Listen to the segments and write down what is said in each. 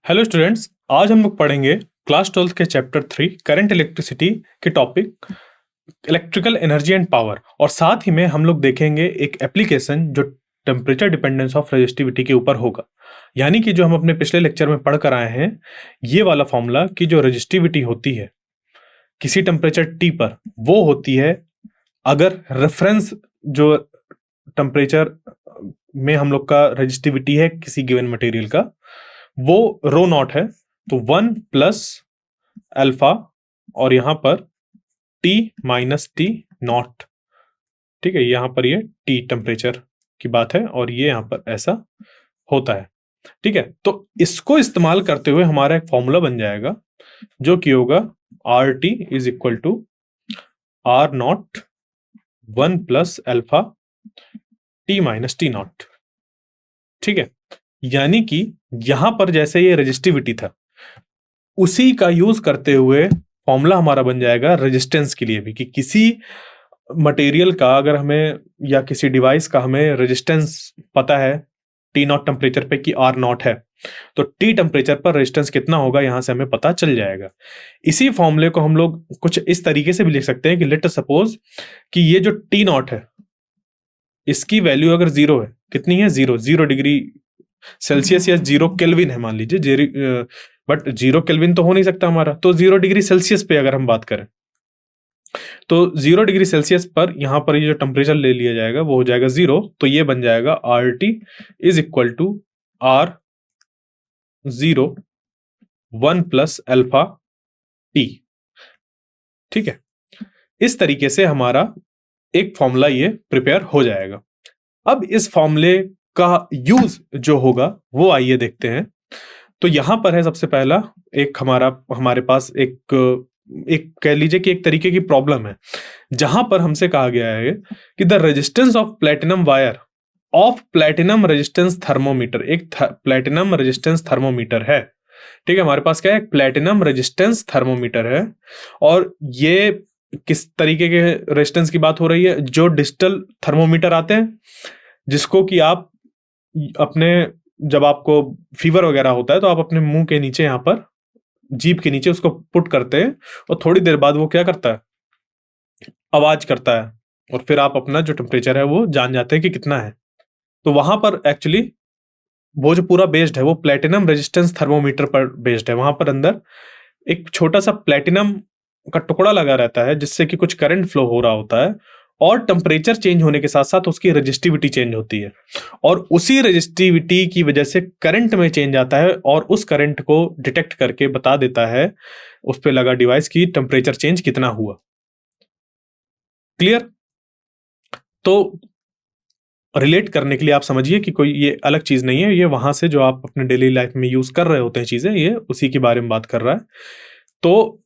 Hello students, आज हम लोग पढ़ेंगे क्लास 12 के चैप्टर 3 करंट इलेक्ट्रिसिटी के topic electrical energy and power. और साथ ही में हम लोग देखेंगे एक एप्लीकेशन जो टेम्परेचर डिपेंडेंस ऑफ रेजिस्टिविटी के ऊपर होगा। यानी कि जो हम अपने पिछले लेक्चर में पढ़ कर आए हैं, ये वाला फॉर्मूला की जो रेजिस्टिविटी होती है किसी टेम्परेचर टी पर, वो होती है अगर रेफरेंस जो टेम्परेचर में हम लोग का रेजिस्टिविटी है किसी गिवन मटेरियल का, वो रो नॉट है, तो 1 प्लस अल्फा और यहां पर टी माइनस टी नॉट। ठीक है, यहां पर ये टी टेम्परेचर की बात है और ये यहां पर ऐसा होता है। ठीक है, तो इसको इस्तेमाल करते हुए हमारा एक फॉर्मूला बन जाएगा जो कि होगा r T is equal to are naught 1 plus alpha t minus t naught. ठीक है, यानी कि यहां पर जैसे ये रेजिस्टिविटी था, उसी का यूज करते हुए फॉर्मूला हमारा बन जाएगा रेजिस्टेंस के लिए भी, कि किसी मटेरियल का अगर हमें या किसी डिवाइस का हमें रेजिस्टेंस पता है टी नॉट टेम्परेचर पे कि आर नॉट है, तो टी टेम्परेचर पर रेजिस्टेंस कितना होगा यहां से हमें पता चल जाएगा। इसी फॉर्मूले को हम लोग कुछ इस तरीके से भी लिख सकते हैं कि लेट सपोज कि ये जो टी नॉट है इसकी वैल्यू अगर जीरो है, कितनी है, जीरो डिग्री सेल्सियस या 0 केल्विन है मान लीजिए, बट 0 केल्विन तो हो नहीं सकता हमारा, तो 0 डिग्री सेल्सियस पे अगर हम बात करें तो 0 डिग्री सेल्सियस पर यहां पर ये जो टेम्परेचर ले लिया जाएगा वो हो जाएगा 0, तो ये बन जाएगा R T is equal to r 0 1 plus alpha t. ठीक है, इस तरीके से हमारा एक फॉर्मूला ये प्रिपेयर हो जाएगा। अब इस फॉर्मूले का यूज जो होगा वो आइए देखते हैं। तो यहां पर है सबसे पहला एक हमारे पास एक कह लीजिए कि एक तरीके की प्रॉब्लम है जहां पर हमसे कहा गया है कि the resistance of platinum wire of platinum resistance thermometer, एक प्लेटिनम रेजिस्टेंस थर्मोमीटर है। ठीक है, हमारे पास क्या है, एक प्लेटिनम रेजिस्टेंस थर्मोमीटर है। और ये किस तरीके के रेजिस्टेंस की बात हो रही है, जो डिजिटल थर्मोमीटर आते हैं जिसको कि आप अपने, जब आपको फीवर वगैरह होता है तो आप अपने मुंह के नीचे, यहां पर जीभ के नीचे उसको पुट करते हैं और थोड़ी देर बाद वो क्या करता है, आवाज करता है, और फिर आप अपना जो टेम्परेचर है वो जान जाते हैं कि कितना है। तो वहां पर एक्चुअली वो जो पूरा बेस्ड है वो प्लेटिनम रेजिस्टेंस थर्मोमीटर पर बेस्ड है। वहां पर अंदर एक छोटा सा प्लेटिनम का टुकड़ा लगा रहता है जिससे कि कुछ करंट फ्लो हो रहा होता है, और टेम्परेचर चेंज होने के साथ साथ उसकी रेजिस्टिविटी चेंज होती है, और उसी रेजिस्टिविटी की वजह से करंट में चेंज आता है और उस करंट को डिटेक्ट करके बता देता है उस पे लगा डिवाइस की टेम्परेचर चेंज कितना हुआ। क्लियर? तो रिलेट करने के लिए आप समझिए कि कोई ये अलग चीज नहीं है, ये वहां से जो आप अपने डेली लाइफ में यूज कर रहे होते हैं चीजें, ये उसी के बारे में बात कर रहा है। तो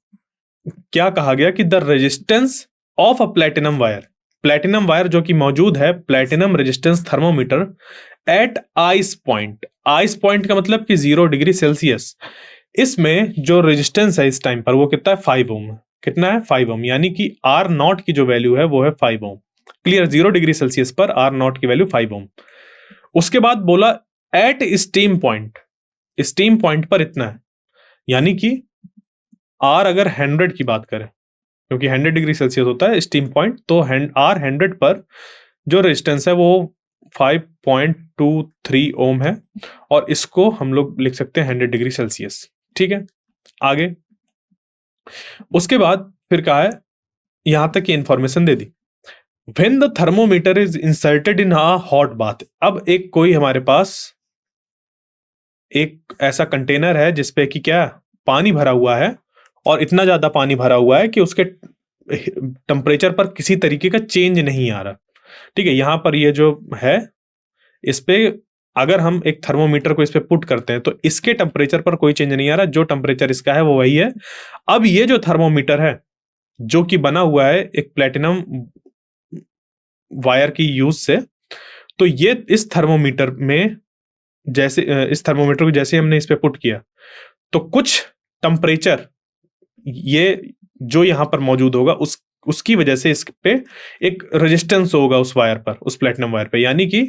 क्या कहा गया कि the resistance of a platinum wire, platinum wire जो कि मौजूद है platinum resistance thermometer at ice point. Ice point का मतलब कि 0 डिग्री सेल्सियस, इसमें जो रेजिस्टेंस है इस टाइम पर वो कितना है, 5 ओम। कितना है, 5 ओम, यानी कि आर नॉट की जो वैल्यू है वो है 5 ओम। क्लियर, 0 डिग्री सेल्सियस पर आर नॉट की वैल्यू 5 ओम। उसके बाद बोला at steam point, steam point पर इतना है, यानी कि आर अगर 100 की बात करें, क्योंकि 100 डिग्री सेल्सियस होता है स्टीम पॉइंट, तो आर 100 पर जो रेजिस्टेंस है वो 5.23 ओम है, और इसको हम लोग लिख सकते हैं 100 डिग्री सेल्सियस। ठीक है, आगे उसके बाद फिर कहा है, यहां तक की information they the. When the thermometer is inserted in a hot bath, अब एक कोई हमारे पास एक ऐसा कंटेनर है जिसपे कि क्या, पानी भरा हुआ है, और इतना ज्यादा पानी भरा हुआ है कि उसके टेम्परेचर पर किसी तरीके का चेंज नहीं आ रहा। ठीक है, यहां पर ये जो है इस पे अगर हम एक थर्मोमीटर को इस पे पुट करते हैं तो इसके टेम्परेचर पर कोई चेंज नहीं आ रहा, जो टेम्परेचर इसका है वो वही है। अब ये जो थर्मोमीटर है जो कि बना हुआ है एक प्लेटिनम वायर की यूज से, तो ये इस थर्मोमीटर में जैसे इस थर्मोमीटर को जैसे हमने इस पे पुट किया तो कुछ टेम्परेचर ये जो यहां पर मौजूद होगा उसकी वजह से इस पे एक रेजिस्टेंस होगा उस वायर पर, उस प्लेटिनम वायर पे, यानी कि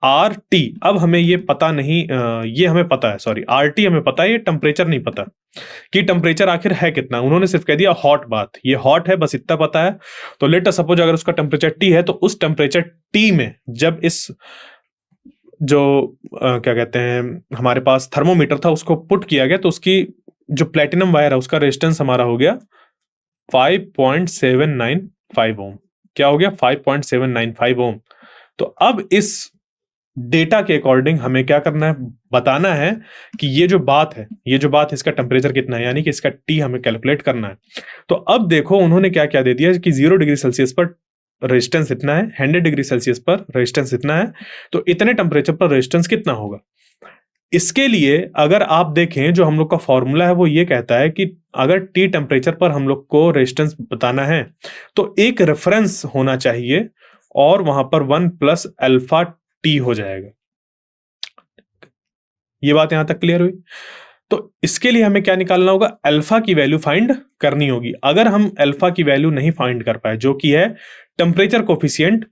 आर टी, अब हमें ये पता नहीं, ये हमें पता है, सॉरी आर टी हमें पता है, ये टेम्परेचर नहीं पता कि टेम्परेचर आखिर है कितना। उन्होंने सिर्फ कह दिया हॉट बात, ये हॉट है, बस इतना पता है। तो लेट अस सपोज अगर उसका टेम्परेचर टी है, तो उस टेम्परेचर टी में जब इस जो क्या कहते हैं हमारे पास थर्मोमीटर था उसको पुट किया गया, तो उसकी जो प्लेटिनम वायर है उसका रेजिस्टेंस हमारा हो गया 5.795 ओम। क्या हो गया? 5.795 ओम। तो अब इस डेटा के अकॉर्डिंग हमें क्या करना है, बताना है कि ये जो बात है, ये जो बात है, इसका टेम्परेचर कितना है, यानी कि इसका टी हमें कैलकुलेट करना है। तो अब देखो उन्होंने क्या क्या दे दिया कि 0 डिग्री सेल्सियस पर रेजिस्टेंस इतना है, 100 डिग्री सेल्सियस पर रेजिस्टेंस इतना है, तो इतने टेम्परेचर पर रेजिस्टेंस कितना होगा। इसके लिए अगर आप देखें जो हम लोग का फॉर्मूला है वो ये कहता है कि अगर टी टेम्परेचर पर हम लोग को रेजिस्टेंस बताना है तो एक रेफरेंस होना चाहिए और वहां पर 1 प्लस अल्फा टी हो जाएगा। ये बात यहां तक क्लियर हुई? तो इसके लिए हमें क्या निकालना होगा, अल्फा की वैल्यू फाइंड करनी होगी। अगर हम अल्फा की वैल्यू नहीं फाइंड कर पाए, जो कि है टेम्परेचर कोफिशिएंट,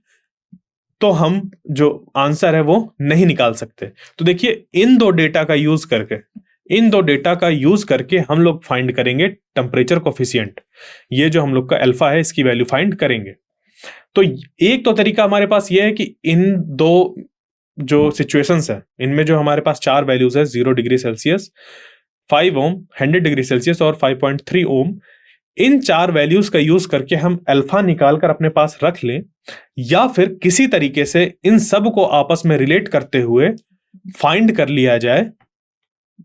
तो हम जो आंसर है वो नहीं निकाल सकते। तो देखिए इन दो डेटा का यूज करके, इन दो डेटा का यूज करके हम लोग फाइंड करेंगे टेम्परेचर कोफिशिएंट। ये जो हम लोग का अल्फा है इसकी वैल्यू फाइंड करेंगे। तो एक तो तरीका हमारे पास ये है कि इन दो जो सिचुएशंस है इनमें जो हमारे पास चार वैल्यूज है, 0 डिग्री सेल्सियस, 5 ओम, 100 डिग्री सेल्सियस और 5.3 ओम, इन चार वैल्यूज का यूज करके हम अल्फा निकालकर अपने पास रख लें, या फिर किसी तरीके से इन सब को आपस में रिलेट करते हुए फाइंड कर लिया जाए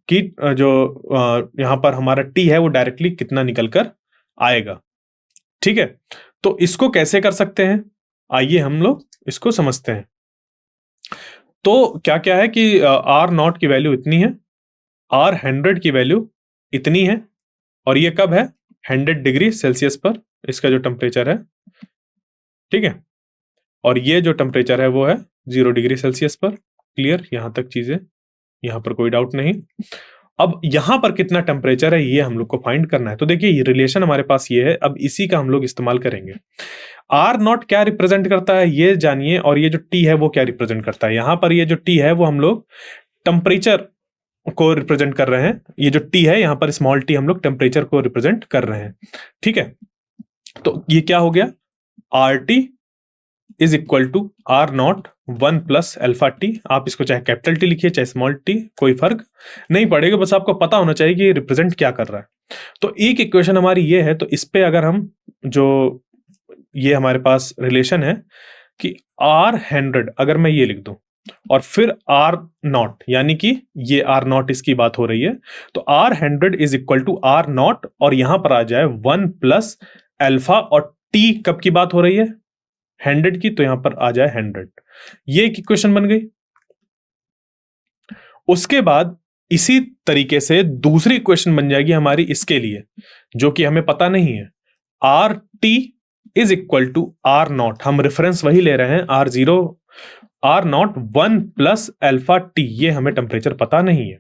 कि जो यहां पर हमारा टी है वो डायरेक्टली कितना निकल कर आएगा। ठीक है, तो इसको कैसे कर सकते हैं, आइए हम लोग इसको समझते हैं। तो क्या क्या है कि आर नॉट की वैल्यू इतनी है, आर 100 की वैल्यू इतनी है, और ये कब है, 100 डिग्री सेल्सियस पर इसका जो टेम्परेचर है। ठीक है, और ये जो टेम्परेचर है वो है 0 डिग्री सेल्सियस पर। क्लियर, यहां तक चीजें, यहां पर कोई डाउट नहीं। अब यहां पर कितना टेम्परेचर है ये हम लोग को फाइंड करना है। तो देखिए ये रिलेशन हमारे पास ये है, अब इसी का हम लोग इस्तेमाल करेंगे। आर नॉट क्या रिप्रेजेंट करता है ये जानिए, और ये जो टी है वो क्या रिप्रेजेंट करता है। यहां पर ये जो टी है वो हम लोग टेम्परेचर को रिप्रेजेंट कर रहे हैं। ये जो टी है यहां पर स्मॉल टी, हम लोग टेम्परेचर को रिप्रेजेंट कर रहे हैं। ठीक है, तो ये क्या हो गया, R T is equal to are naught 1 plus alpha T. आप इसको चाहे कैपिटल टी लिखिए चाहे स्मॉल टी, कोई फर्क नहीं पड़ेगा, बस आपको पता होना चाहिए कि ये रिप्रेजेंट क्या कर रहा है। तो एक इक्वेशन हमारी ये है, तो इस पे अगर हम जो ये हमारे पास रिलेशन है कि R100 अगर मैं ये लिख दूं और फिर R नॉट, यानी कि ये R नॉट इसकी बात हो रही है, तो R100 is equal to R naught, और यहां पर आ जाए 1 प्लस अल्फा, और T कब की बात हो रही है, 100 की, तो यहां पर आ जाए 100। ये एक इक्वेशन बन गई। उसके बाद इसी तरीके से दूसरी इक्वेशन बन जाएगी हमारी इसके लिए, जो कि हमें पता नहीं है। R T is equal to are naught, हम रेफरेंस वही ले रहे हैं, R0, R naught 1 plus alpha T, ये हमें टेम्परेचर पता नहीं है।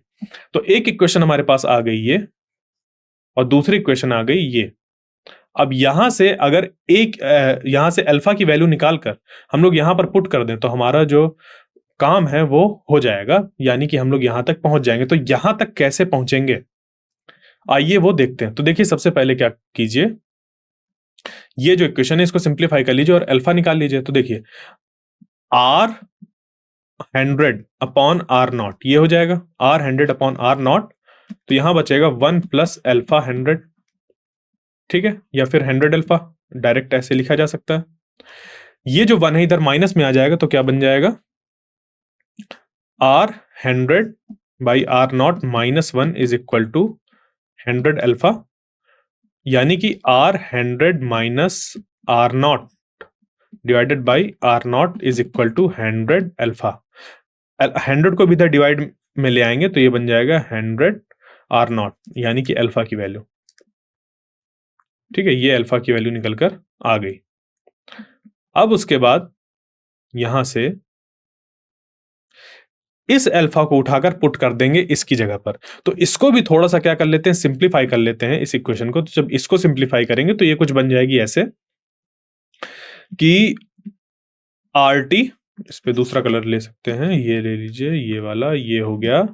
तो एक इक्वेशन हमारे पास आ गई ये, और दूसरी इक्वेशन आ गई ये। अब यहां से अगर यहां से अल्फा की वैल्यू निकालकर हम लोग यहां पर पुट कर दें, तो हमारा जो काम है वो हो जाएगा, यानी कि हम लोग यहां तक पहुंच जाएंगे। तो यहां तक कैसे पहुंचेंगे, आइए वो देखते हैं। तो देखिए सबसे पहले क्या कीजिए, ये जो इक्वेशन है इसको सिंप्लीफाई कर लीजिए और अल्फा निकाल लीजिए। तो देखिए R100 अपॉन आर नॉट, ये हो जाएगा R100 अपॉन आर नॉट, तो यहां बचेगा 1 प्लस अल्फा 100। ठीक है, या फिर 100 अल्फा, डायरेक्ट ऐसे लिखा जा सकता है। ये जो 1 है इधर माइनस में आ जाएगा, तो क्या बन जाएगा, R100 by R naught minus 1 is equal to 100 alpha, यानी कि R100 minus are naught divided by R naught is equal to 100 alpha. 100 को भी इधर डिवाइड में ले आएंगे तो ये बन जाएगा 100 आर नॉट, यानी कि अल्फा की वैल्यू। ठीक है, ये अल्फा की वैल्यू निकलकर आ गई। अब उसके बाद यहां से इस अल्फा को उठाकर पुट कर देंगे इसकी जगह पर। तो इसको भी थोड़ा सा क्या कर लेते हैं, सिंप्लीफाई कर लेते हैं इस इक्वेशन को। तो जब इसको सिंप्लीफाई करेंगे तो ये कुछ बन जाएगी ऐसे कि आर टी इस पे दूसरा कलर ले सकते हैं, ये ले लीजिए, ये वाला, ये हो गया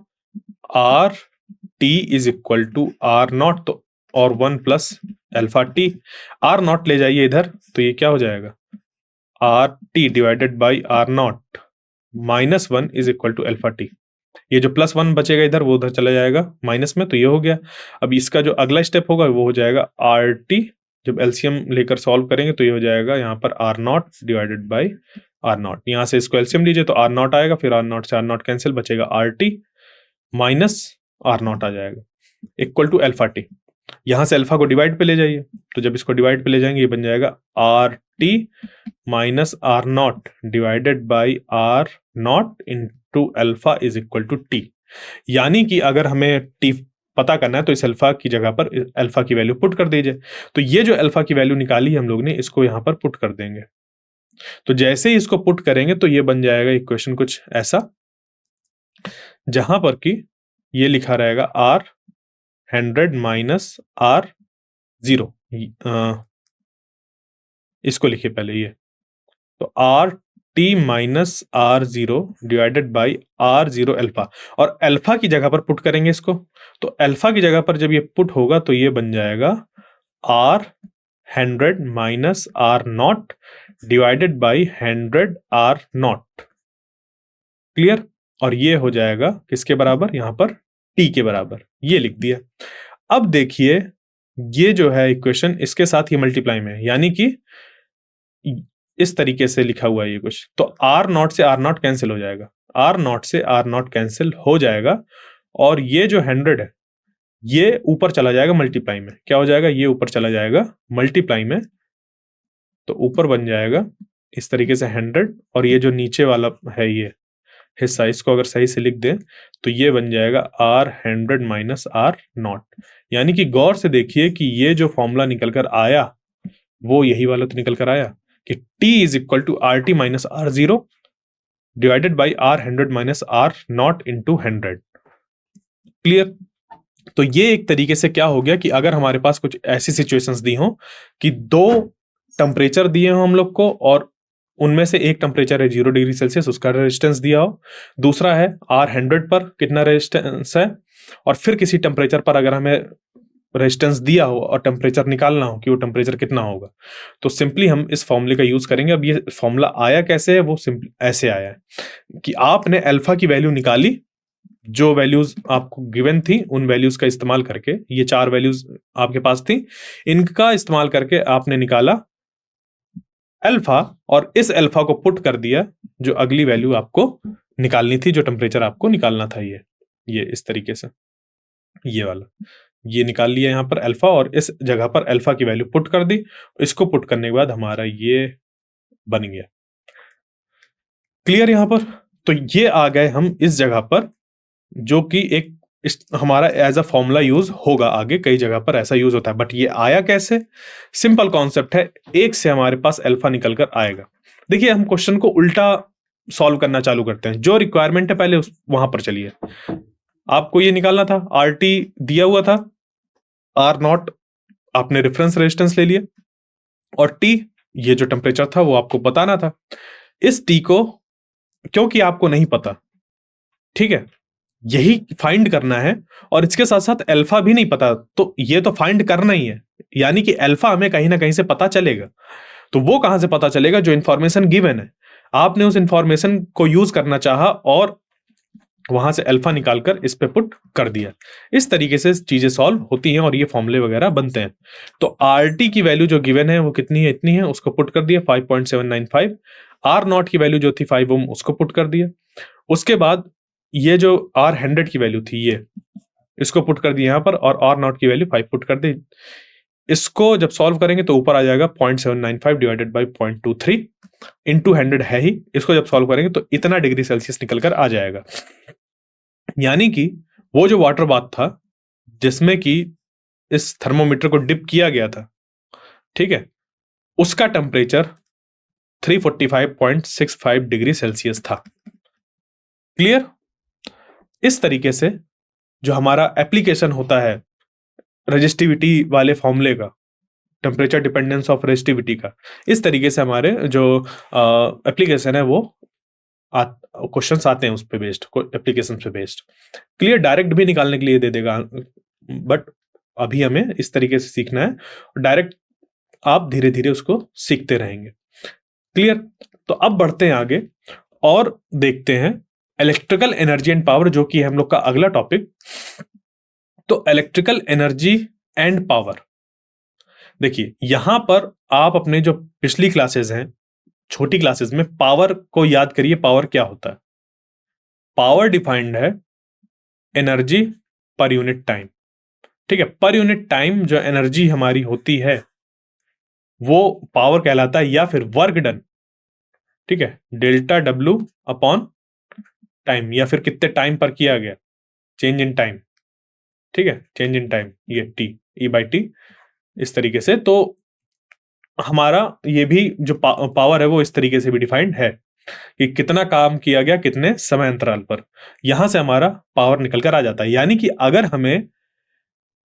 R T is equal to are naught, तो और 1 plus alpha T. R naught ले जाइए इधर, तो ये क्या हो जाएगा, are T divided by R naught minus 1 is equal to alpha T. ये जो प्लस 1 बचेगा इधर, वो उधर चला जाएगा माइनस में, तो ये हो गया। अब इसका जो अगला स्टेप होगा वो हो जाएगा आर टी, जब एलसीएम लेकर सॉल्व करेंगे तो ये हो जाएगा यहाँ पर R naught divided by R naught. यहाँ से इसको एलसीएम लीजिए तो आर नॉट आएगा, फिर आर नॉट से आर नॉट कैंसिल, बचेगा r T minus are naught आ जाएगा इक्वल टू अल्फा टी। यहां से अल्फा को डिवाइड पे ले जाइए, तो जब इसको डिवाइड पे ले जाएंगे ये बन जाएगा R T minus are naught divided by R naught into alpha is equal to T. यानी कि अगर हमें टी पता करना है तो इस अल्फा की जगह पर अल्फा की वैल्यू पुट कर दीजिए। तो ये जो अल्फा की वैल्यू निकाली हम लोग ने, इसको यहां पर पुट कर देंगे। तो जैसे ही इसको पुट करेंगे तो ये बन जाएगा इक्वेशन कुछ ऐसा, जहां पर कि ये लिखा रहेगा आर 100 माइनस आर 0। इसको लिखिए पहले ये, तो R T minus R 0 divided by R 0 alpha, और अल्फा की जगह पर पुट करेंगे इसको। तो अल्फा की जगह पर जब ये पुट होगा तो ये बन जाएगा R 100 minus are naught divided by 100 R naught. Clear? और ये हो जाएगा किसके बराबर, यहां पर टी के बराबर, ये लिख दिया। अब देखिए ये जो है इक्वेशन इसके साथ ही मल्टीप्लाई में है, यानी कि इस तरीके से लिखा हुआ है ये कुछ, तो आर नॉट से आर नॉट कैंसिल हो जाएगा, आर नॉट से आर नॉट कैंसिल हो जाएगा, और ये जो 100 है ये ऊपर चला जाएगा मल्टीप्लाई में। क्या हो जाएगा, ये ऊपर चला जाएगा मल्टीप्लाई में, तो ऊपर बन जाएगा इस तरीके से 100, और ये जो नीचे वाला है ये हिस्सा, इसको अगर सही से लिख दें तो ये बन जाएगा आर 100 माइनस आर नॉट। यानी कि गौर से देखिए कि ये जो फॉर्मूला निकल कर आया वो यही वाला तो निकल कर आया कि t is equal to R T minus R 0 divided by R 100 minus are naught into 100। Clear? तो ये एक तरीके से क्या हो गया कि अगर हमारे पास कुछ ऐसी सिचुएशंस दी हो कि दो टेम्परेचर दिए हो हम लोग को, और उनमें से एक टेम्परेचर है 0 डिग्री सेल्सियस, उसका रेजिस्टेंस दिया हो, दूसरा है आर 100 पर कितना रेजिस्टेंस है, और फिर किसी टेम्परेचर पर अगर हमें रेजिस्टेंस दिया हो और टेम्परेचर निकालना हो कि वो टेम्परेचर कितना होगा, तो सिंपली हम इस फॉर्मूले का यूज करेंगे। अब ये फॉर्मूला आया कैसे है, वो सिंपली ऐसे आया है कि आपने अल्फा की वैल्यू निकाली, जो वैल्यूज आपको गिवन थी उन वैल्यूज का इस्तेमाल करके, ये 4 वैल्यूज आपके पास थी, इनका इस्तेमाल करके आपने निकाला अल्फा, और इस अल्फा को पुट कर दिया जो अगली वैल्यू आपको निकालनी थी, जो टेम्परेचर आपको निकालना था, ये इस तरीके से ये वाला ये निकाल लिया यहां पर अल्फा, और इस जगह पर अल्फा की वैल्यू पुट कर दी। इसको पुट करने के बाद हमारा ये बन गया। क्लियर यहां पर? तो ये आ गए हम इस जगह पर, जो कि एक हमारा एज अ फॉर्मूला यूज होगा आगे, कई जगह पर ऐसा यूज होता है। बट ये आया कैसे? सिंपल कॉन्सेप्ट है, एक से हमारे पास अल्फा निकल कर आएगा। देखिए हम क्वेश्चन को उल्टा सॉल्व करना चालू करते हैं, जो रिक्वायरमेंट है पहले वहां पर चलिए। आपको ये निकालना था, आर टी दिया हुआ था, आर नॉट आपने रेफरेंस रेजिस्टेंस ले लिया, और टी ये जो टेम्परेचर था वो आपको बताना था। इस टी को क्योंकि आपको नहीं पता, ठीक है, यही फाइंड करना है, और इसके साथ साथ अल्फा भी नहीं पता, तो ये तो फाइंड करना ही है। यानी कि अल्फा हमें कहीं ना कहीं से पता चलेगा, तो वो कहां से पता चलेगा, जो इंफॉर्मेशन गिवन है आपने उस इंफॉर्मेशन को यूज करना चाहा और वहां से अल्फा निकालकर इस पे पुट कर दिया। इस तरीके से चीजें सॉल्व होती हैं और ये फॉर्मूले वगैरह बनते हैं। तो आर टी की वैल्यू जो गिवन है वो कितनी है, इतनी है, उसको पुट कर दिया 5.795। आर नॉट की वैल्यू जो थी 5 ओम, उसको पुट कर दिया। उसके बाद ये जो आर 100 की वैल्यू थी ये, इसको पुट कर दिया यहां पर, और आर नॉट की वैल्यू 5 पुट कर दी। इसको जब सॉल्व करेंगे तो ऊपर आ जाएगा 0.795 डिवाइडेड बाई 0.23 इंटू 100 है ही। इसको जब सॉल्व करेंगे तो इतना डिग्री सेल्सियस निकल कर आ जाएगा। यानी कि वो जो वाटर बाथ था जिसमें कि इस थर्मोमीटर को डिप किया गया था, ठीक है, उसका टेम्परेचर 345.65 डिग्री सेल्सियस था। क्लियर? इस तरीके से जो हमारा एप्लीकेशन होता है रेजिस्टिविटी वाले फॉर्मूले का, टेम्परेचर डिपेंडेंस ऑफ रेजिस्टिविटी का, इस तरीके से हमारे जो एप्लीकेशन है वो क्वेश्चंस आते हैं उस पे बेस्ड, एप्लीकेशन पे बेस्ड। क्लियर, डायरेक्ट भी निकालने के लिए दे देगा, बट अभी हमें इस तरीके से सीखना है, डायरेक्ट आप धीरे धीरे उसको सीखते रहेंगे। क्लियर, तो अब बढ़ते हैं आगे और देखते हैं इलेक्ट्रिकल एनर्जी एंड पावर, जो कि हम लोग का अगला टॉपिक। तो इलेक्ट्रिकल एनर्जी एंड पावर, देखिए यहां पर आप अपने जो पिछली क्लासेस हैं, छोटी क्लासेस में पावर को याद करिए। पावर क्या होता है? पावर डिफाइंड है एनर्जी पर यूनिट टाइम। ठीक है, पर यूनिट टाइम जो एनर्जी हमारी होती है वो पावर कहलाता है, या फिर वर्क डन। ठीक है, डेल्टा डब्ल्यू अपॉन टाइम, या फिर कितने टाइम पर किया गया, चेंज इन टाइम। ठीक है, चेंज इन टाइम, ये टी, ई बाई टी, इस तरीके से। तो हमारा ये भी जो पावर है वो इस तरीके से भी डिफाइंड है कि कितना काम किया गया कितने समय अंतराल पर, यहां से हमारा पावर निकल कर आ जाता है। यानी कि अगर हमें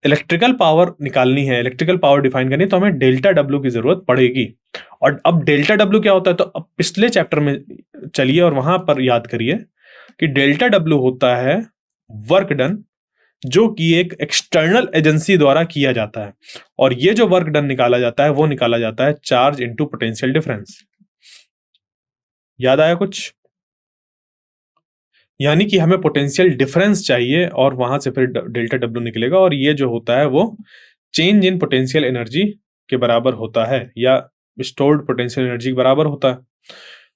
इलेक्ट्रिकल पावर निकालनी है, इलेक्ट्रिकल पावर डिफाइन करनी है, तो हमें डेल्टा डब्ल्यू की जरूरत पड़ेगी। और अब डेल्टा डब्ल्यू क्या होता है, तो अब पिछले चैप्टर में चलिए और वहां पर याद करिए कि डेल्टा डब्ल्यू होता है वर्क डन, जो कि एक एक्सटर्नल एजेंसी द्वारा किया जाता है। और ये जो वर्क डन निकाला जाता है वो निकाला जाता है चार्ज इनटू पोटेंशियल डिफरेंस। याद आया कुछ? यानी कि हमें पोटेंशियल डिफरेंस चाहिए और वहां से फिर डेल्टा डब्ल्यू निकलेगा, और ये जो होता है वो चेंज इन पोटेंशियल एनर्जी के बराबर होता है, या स्टोर्ड पोटेंशियल एनर्जी के बराबर होता है।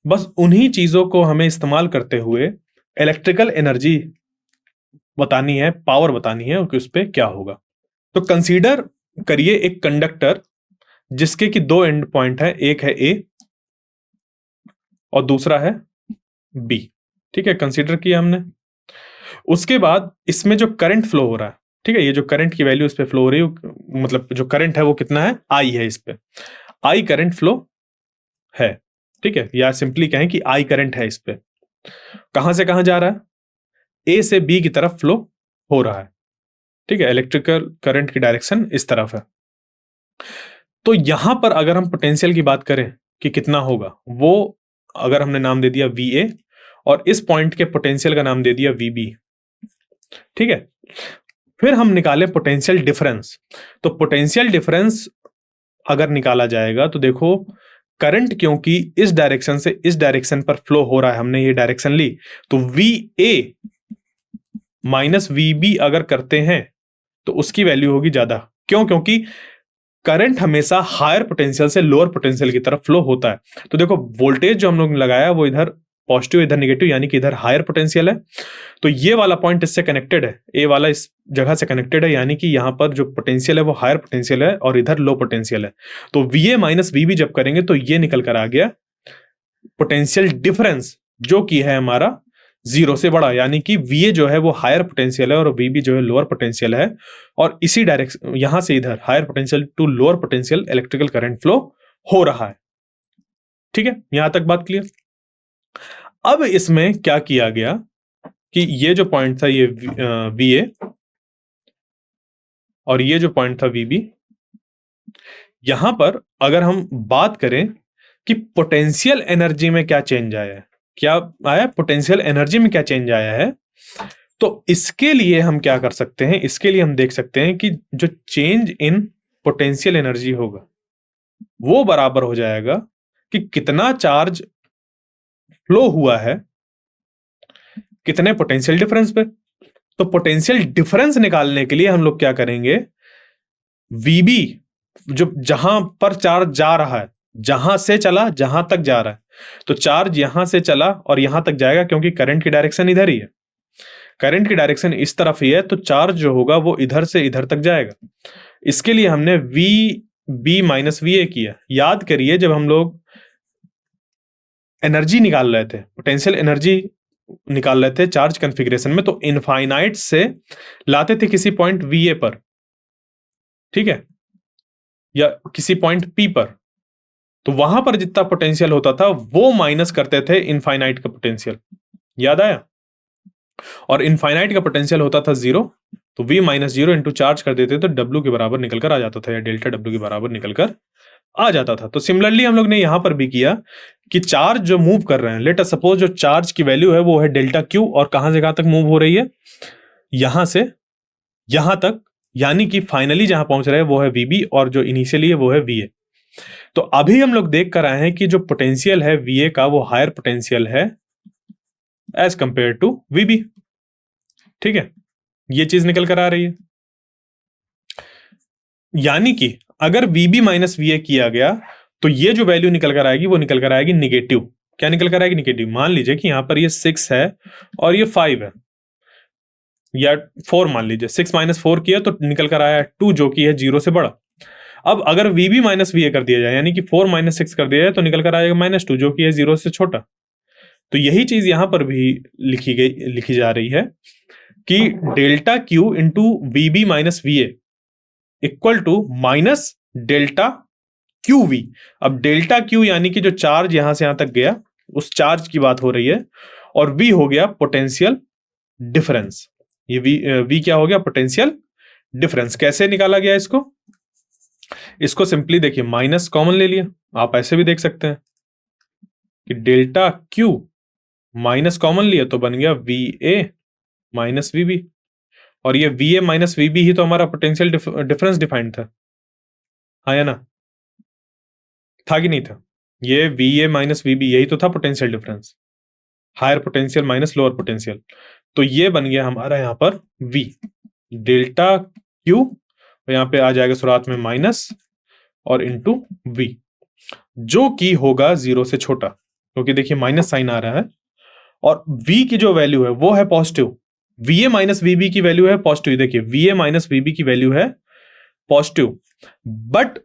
बस उन्हीं चीजों को हमें इस्तेमाल करते हुए इलेक्ट्रिकल एनर्जी बतानी है, पावर बतानी है कि उस पर क्या होगा। तो कंसीडर करिए एक कंडक्टर जिसके कि दो एंड पॉइंट है, एक है ए और दूसरा है बी। ठीक है, कंसीडर किया हमने। उसके बाद इसमें जो करंट फ्लो हो रहा है, ठीक है, ये जो करंट की वैल्यू इस पे फ्लो हो रही है, मतलब जो करंट है वो कितना है, आई है, इस पे आई करंट फ्लो है। ठीक है, या सिंपली कहें कि आई करंट है इस पे। कहां से कहां जा रहा है? ए से बी की तरफ फ्लो हो रहा है। ठीक है, इलेक्ट्रिकल करंट की डायरेक्शन इस तरफ है। तो यहां पर अगर हम पोटेंशियल की बात करें कि कितना होगा, वो अगर हमने नाम दे दिया वी ए, और इस पॉइंट के पोटेंशियल का नाम दे दिया वी बी। ठीक है, फिर हम निकाले पोटेंशियल डिफरेंस। तो पोटेंशियल डिफरेंस अगर निकाला जाएगा तो देखो, करंट क्योंकि इस डायरेक्शन से इस डायरेक्शन पर फ्लो हो रहा है, हमने ये डायरेक्शन ली, तो V A minus V B अगर करते हैं तो उसकी वैल्यू होगी ज्यादा। क्यों? क्योंकि करंट हमेशा हायर पोटेंशियल से लोअर पोटेंशियल की तरफ फ्लो होता है। तो देखो, वोल्टेज जो हम लोग लगाया वो इधर पॉजिटिव इधर निगेटिव, यानी कि इधर हायर पोटेंशियल है, तो ये वाला पॉइंट इससे कनेक्टेड है, ए वाला इस जगह से कनेक्टेड है, यानी कि यहां पर जो पोटेंशियल है वो हायर पोटेंशियल है और इधर लो पोटेंशियल है। तो V A minus V B जब करेंगे तो ये निकल कर आ गया पोटेंशियल डिफरेंस, जो कि है हमारा जीरो से बड़ा, यानी कि वी ए जो है वो हायर पोटेंशियल है और वी बी जो है लोअर पोटेंशियल है, और इसी डायरेक्शन यहां से इधर higher potential to lower potential electrical current flow हो रहा है। ठीक है, यहां तक बात क्लियर। अब इसमें क्या किया गया कि ये जो पॉइंट था ये वी ए, और ये जो पॉइंट था वी बी, यहां पर अगर हम बात करें कि पोटेंशियल एनर्जी में क्या चेंज आया है, क्या आया पोटेंशियल एनर्जी में क्या चेंज आया है, तो इसके लिए हम क्या कर सकते हैं, इसके लिए हम देख सकते हैं कि जो चेंज इन पोटेंशियल एनर्जी होगा वो बराबर हो जाएगा कि कितना चार्ज फ्लो हुआ है कितने पोटेंशियल डिफरेंस पे। तो पोटेंशियल डिफरेंस निकालने के लिए हम लोग क्या करेंगे, वीबी जो जहां पर चार्ज जा रहा है, जहां से चला जहां तक जा रहा है, तो चार्ज यहां से चला और यहां तक जाएगा, क्योंकि करंट की डायरेक्शन इधर ही है, करंट की डायरेक्शन इस तरफ ही है, तो चार्ज जो होगा वो इधर से इधर तक जाएगा। इसके लिए हमने V B minus V A किया। याद करिए जब हम लोग एनर्जी निकाल रहे थे, पोटेंशियल एनर्जी निकाल रहे थे चार्ज कॉन्फ़िगरेशन में, तो इनफाइनाइट से लाते थे किसी पॉइंट वी ए पर, ठीक है, या किसी पॉइंट पी पर, तो वहां पर जितना पोटेंशियल होता था वो माइनस करते थे इनफाइनाइट का पोटेंशियल। याद आया? और इनफाइनाइट का पोटेंशियल होता था जीरो, तो v minus zero into charge कर देते तो डब्ल्यू के बराबर निकलकर आ जाता था, या डेल्टा डब्ल्यू के बराबर निकलकर आ जाता था। तो सिमिलरली हम लोग ने यहां पर भी किया कि चार्ज जो मूव कर रहे हैं, लेट अस सपोज जो चार्ज की वैल्यू है वो है डेल्टा क्यू, और कहां से कहां तक मूव हो रही है, यहां से यहां तक, यानी कि फाइनली जहां पहुंच रहे हैं वो है वीबी, और जो इनिशियली है वो है वीए। तो अभी हम लोग देख कर आए हैं कि जो पोटेंशियल है वीए का वो हायर पोटेंशियल है एज कंपेयर टू वीबी। ठीक है, ये चीज निकल कर आ रही है। यानी कि अगर वीबी माइनस वीए किया गया तो ये जो वैल्यू निकल कर आएगी वो निकल कर आएगी निगेटिव। क्या निकल कर आएगी? निगेटिव। मान लीजिए कि यहां पर ये 6 है और ये 5 है, या 4 मान लीजिए, 6 माइनस 4 किया तो निकल कर आया 2, जो कि है 0 से बड़ा। अब अगर वीबी माइनस वीए कर दिया जाए, यानी कि 4 माइनस 6 कर दिया जाए, तो निकल कर आएगा -2, जो कि है 0 से छोटा। तो यही चीज यहां पर भी लिखी जा रही है कि delta Q into VB minus VA equal to minus delta Q V. अब डेल्टा क्यू यानी कि जो चार्ज यहां से यहां तक गया उस चार्ज की बात हो रही है, और वी हो गया पोटेंशियल डिफरेंस। ये वी क्या हो गया? Potential difference. कैसे निकाला गया इसको सिंपली देखिए, माइनस कॉमन ले लिया, आप ऐसे भी देख सकते हैं कि डेल्टा क्यू माइनस कॉमन लिया तो बन गया वी ए माइनस वीबी, और ये वी ए माइनस वीबी ही तो हमारा पोटेंशियल डिफरेंस डिफाइंड था, हाँ या ना? था कि नहीं था? ये वी ए माइनस वीबी यही तो था potential difference, higher potential minus lower potential. तो ये बन गया हमारा यहां पर वी डेल्टा क्यू, यहां पे आ जाएगा शुरुआत में माइनस और इंटू वी, जो कि होगा 0 से छोटा, क्योंकि देखिए माइनस साइन आ रहा है, और v की जो वैल्यू है वो है पॉजिटिव। वीए माइनस वीबी की वैल्यू है पॉजिटिव। देखिए वीए माइनस वीबी की वैल्यू है पॉजिटिव, बट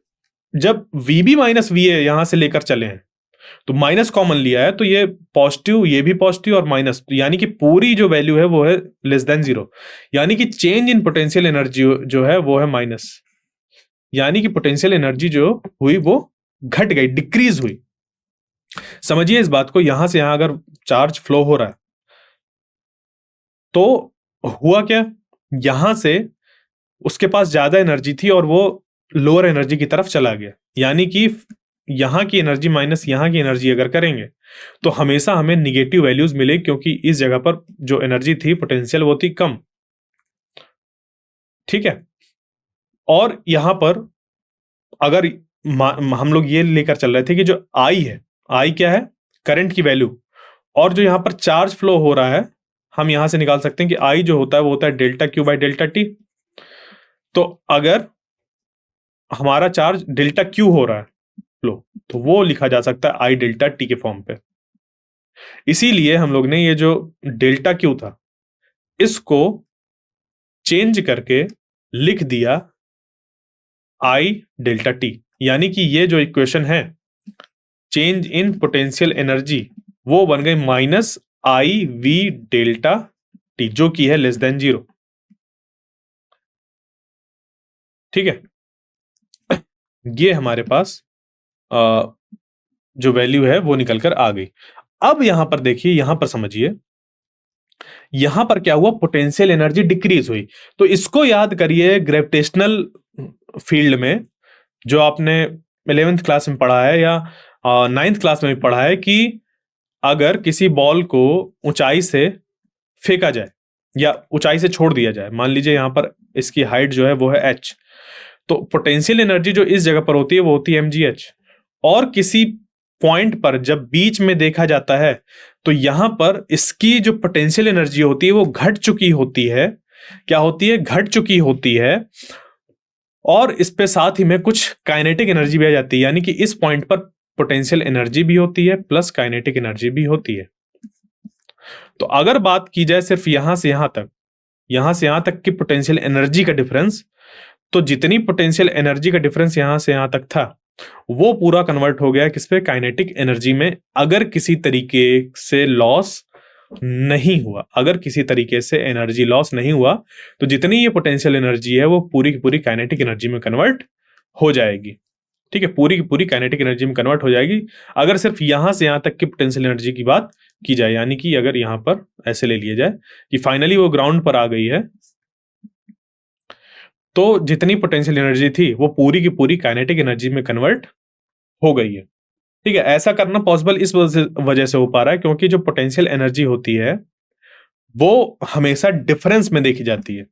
जब वीबी माइनस वीए यहां से लेकर चले हैं तो माइनस कॉमन लिया है, तो ये पॉजिटिव, ये भी पॉजिटिव और माइनस, यानी कि पूरी जो वैल्यू है वो है लेस देन 0, यानी कि चेंज इन पोटेंशियल एनर्जी जो है वो है माइनस, यानी कि पोटेंशियल एनर्जी जो हुई वो घट गई, डिक्रीज हुई। समझिए इस बात को, यहां से यहां अगर चार्ज फ्लो हो रहा है तो हुआ क्या, यहां से उसके पास ज्यादा एनर्जी थी और वो लोअर एनर्जी की तरफ चला गया, यानी कि यहां की एनर्जी माइनस यहां की एनर्जी अगर करेंगे तो हमेशा हमें निगेटिव वैल्यूज मिले, क्योंकि इस जगह पर जो एनर्जी थी पोटेंशियल वो थी कम। ठीक है, और यहां पर अगर हम लोग ये लेकर चल रहे थे कि जो आई है, आई क्या है? करंट की वैल्यू, और जो यहां पर चार्ज फ्लो हो रहा है हम यहां से निकाल सकते हैं कि आई जो होता है वो होता है delta Q by delta T. तो अगर हमारा चार्ज डेल्टा क्यू हो रहा है फ्लो, तो वो लिखा जा सकता है आई डेल्टा टी के फॉर्म पे। इसीलिए हम लोग ने ये जो डेल्टा क्यू था इसको चेंज करके लिख दिया आई डेल्टा टी, यानी कि ये जो इक्वेशन है चेंज इन पोटेंशियल एनर्जी वो बन गई माइनस आई वी डेल्टा टी, जो कि है लेस देन 0। ठीक है, ये हमारे पास जो वैल्यू है वो निकल कर आ गई। अब यहां पर देखिए, यहां पर समझिए, यहां पर क्या हुआ? पोटेंशियल एनर्जी डिक्रीज हुई। तो इसको याद करिए ग्रेविटेशनल फील्ड में, जो आपने 11th क्लास में पढ़ा है या 9th क्लास में भी पढ़ा है, कि अगर किसी बॉल को ऊंचाई से फेंका जाए या ऊंचाई से छोड़ दिया जाए, मान लीजिए यहां पर इसकी हाइट जो है वो है h, तो पोटेंशियल एनर्जी जो इस जगह पर होती है वो होती है mgh, और किसी पॉइंट पर जब बीच में देखा जाता है तो यहां पर इसकी जो पोटेंशियल एनर्जी होती है वो घट चुकी होती है। क्या होती है? घट चुकी होती है, और इस पे साथ ही में कुछ काइनेटिक एनर्जी भी आ जाती है, यानी कि इस पॉइंट पर पोटेंशियल एनर्जी भी होती है प्लस काइनेटिक एनर्जी भी होती है। तो अगर बात की जाए सिर्फ यहां से यहां तक की पोटेंशियल एनर्जी का डिफरेंस, तो जितनी पोटेंशियल एनर्जी का डिफरेंस यहां से यहां तक था वो पूरा कन्वर्ट हो गया किस पे? काइनेटिक एनर्जी में। अगर किसी तरीके से लॉस नहीं हुआ, अगर किसी तरीके से एनर्जी लॉस नहीं हुआ, तो जितनी ये पोटेंशियल एनर्जी है वो पूरी की पूरी काइनेटिक एनर्जी में कन्वर्ट हो जाएगी। ठीक है, पूरी की पूरी काइनेटिक एनर्जी में कन्वर्ट हो जाएगी अगर सिर्फ यहां से यहां तक की पोटेंशियल एनर्जी की बात की जाए। यानी कि अगर यहां पर ऐसे ले लिया जाए कि फाइनली वो ग्राउंड पर आ गई है, तो जितनी पोटेंशियल एनर्जी थी वो पूरी की पूरी काइनेटिक एनर्जी में कन्वर्ट हो गई है। ठीक है, ऐसा करना पॉसिबल इस वजह से हो पा रहा है क्योंकि जो पोटेंशियल एनर्जी होती है वो हमेशा डिफरेंस में देखी जाती है।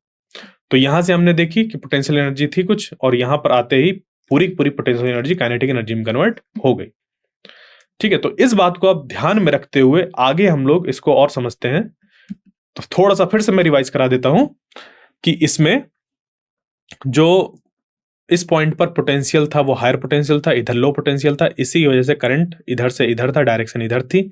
तो यहां से हमने देखी कि पोटेंशियल एनर्जी थी कुछ, और यहां पर आते ही पूरी पूरी पोटेंशियल एनर्जी काइनेटिक एनर्जी में कन्वर्ट हो गई। ठीक है, तो इस बात को आप ध्यान में रखते हुए आगे हम लोग इसको और समझते हैं। तो थोड़ा सा फिर से मैं रिवाइज करा देता हूं कि इसमें जो इस पॉइंट पर पोटेंशियल था वो हायर पोटेंशियल था, इधर लो पोटेंशियल था, इसी वजह से करंट इधर से इधर था, डायरेक्शन इधर थी।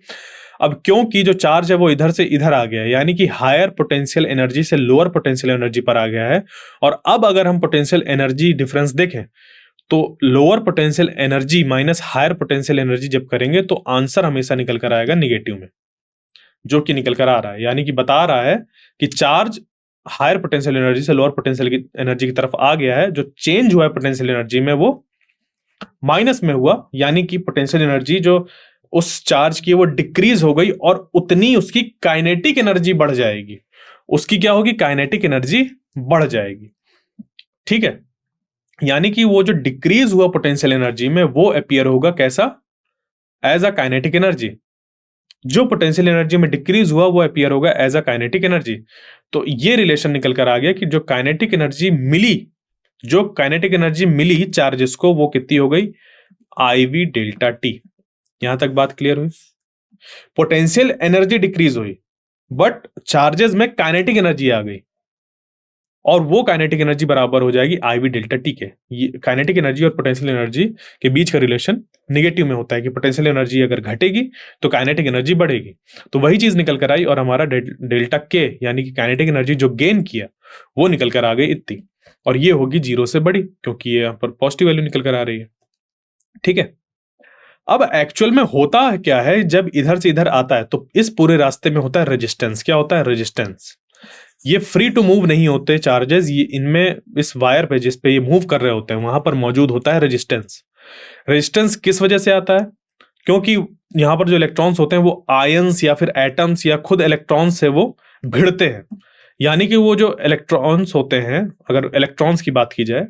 अब क्योंकि जो चार्ज है वो इधर से इधर आ गया है, यानी कि हायर पोटेंशियल एनर्जी से लोअर पोटेंशियल एनर्जी पर आ गया है। और अब अगर हम पोटेंशियल एनर्जी डिफरेंस देखें तो lower potential energy minus higher potential energy जब करेंगे तो आंसर हमेशा निकल कर आएगा निगेटिव में, जो कि निकल कर आ रहा है। यानी कि बता रहा है कि चार्ज हायर पोटेंशियल एनर्जी से लोअर पोटेंशियल एनर्जी की तरफ आ गया है, जो चेंज हुआ है पोटेंशियल एनर्जी में वो माइनस में हुआ, यानी कि पोटेंशियल एनर्जी जो उस चार्ज की वो डिक्रीज हो गई और उतनी उसकी काइनेटिक एनर्जी बढ़ जाएगी। उसकी क्या होगी? काइनेटिक एनर्जी बढ़ जाएगी। ठीक है, यानी कि वो जो डिक्रीज हुआ पोटेंशियल एनर्जी में वो अपीयर होगा कैसा? As a kinetic energy. जो पोटेंशियल एनर्जी में डिक्रीज हुआ वो अपीयर होगा एज अ काइनेटिक एनर्जी। तो ये रिलेशन निकल कर आ गया कि जो काइनेटिक एनर्जी मिली, जो काइनेटिक एनर्जी मिली चार्जेस को, वो कितनी हो गई? IV delta T. यहां तक बात क्लियर हुई? पोटेंशियल एनर्जी डिक्रीज हुई बट चार्जेस में काइनेटिक एनर्जी आ गई, और वो काइनेटिक एनर्जी बराबर हो जाएगी IV डेल्टा टी के। ये काइनेटिक एनर्जी और पोटेंशियल एनर्जी के बीच का रिलेशन निगेटिव में होता है कि पोटेंशियल एनर्जी अगर घटेगी तो काइनेटिक एनर्जी बढ़ेगी। तो वही चीज निकल कर आई और हमारा डेल्टा के यानी कि काइनेटिक एनर्जी जो गेन किया वो निकल कर आ गई इतनी, और ये होगी 0 से बड़ी क्योंकि ये यहां पर पॉजिटिव वैल्यू निकल कर आ रही है। ठीक है, अब एक्चुअल में होता क्या है जब इधर से इधर आता है तो इस पूरे रास्ते में होता है रेजिस्टेंस। क्या होता है? रेजिस्टेंस। ये फ्री टू मूव नहीं होते चार्जेस, ये इनमें इस वायर पे जिस पे ये मूव कर रहे होते हैं वहां पर मौजूद होता है रेजिस्टेंस। रेजिस्टेंस किस वजह से आता है? क्योंकि यहां पर जो इलेक्ट्रॉन्स होते हैं वो आयंस या फिर एटम्स या खुद इलेक्ट्रॉन्स से वो भिड़ते हैं। यानी कि वो जो इलेक्ट्रॉन्स होते हैं, अगर इलेक्ट्रॉन्स की बात की जाए,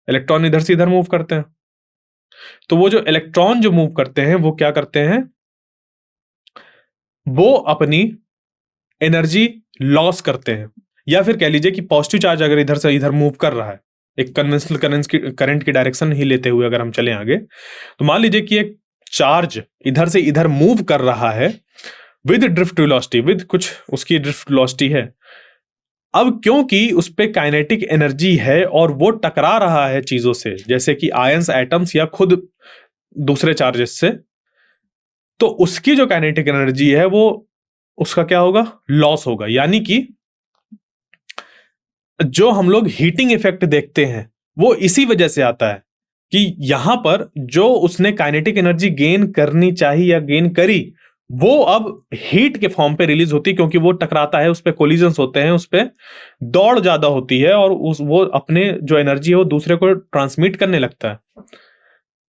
इलेक्ट्रॉन इधर से इधर मूव करते हैं, तो वो जो इलेक्ट्रॉन जो मूव करते हैं वो क्या करते हैं? वो अपनी एनर्जी लॉस करते हैं, या फिर कह लीजिए कि पॉजिटिव चार्ज अगर इधर से इधर मूव कर रहा है, एक कन्वेंशनल करंट की डायरेक्शन ही लेते हुए अगर हम चले आगे, तो मान लीजिए कि एक चार्ज इधर से इधर मूव कर रहा है विद ड्रिफ्ट वेलोसिटी, विद कुछ उसकी ड्रिफ्ट वेलोसिटी है। अब क्योंकि उस पे काइनेटिक एनर्जी है और वो टकरा रहा है चीजों से, जैसे कि आयंस, एटम्स या खुद दूसरे चार्जेस से, तो उसकी जो काइनेटिक एनर्जी है वो उसका क्या होगा? लॉस होगा। यानी कि जो हम लोग हीटिंग इफेक्ट देखते हैं वो इसी वजह से आता है कि यहां पर जो उसने काइनेटिक एनर्जी गेन करनी चाहिए या गेन करी, वो अब हीट के फॉर्म पे रिलीज होती है क्योंकि वो टकराता है, उस पे कोलिजन्स होते हैं, उस पे दौड़ ज्यादा होती है और वो अपने जो एनर्जी है वो दूसरे को ट्रांसमिट करने लगता है।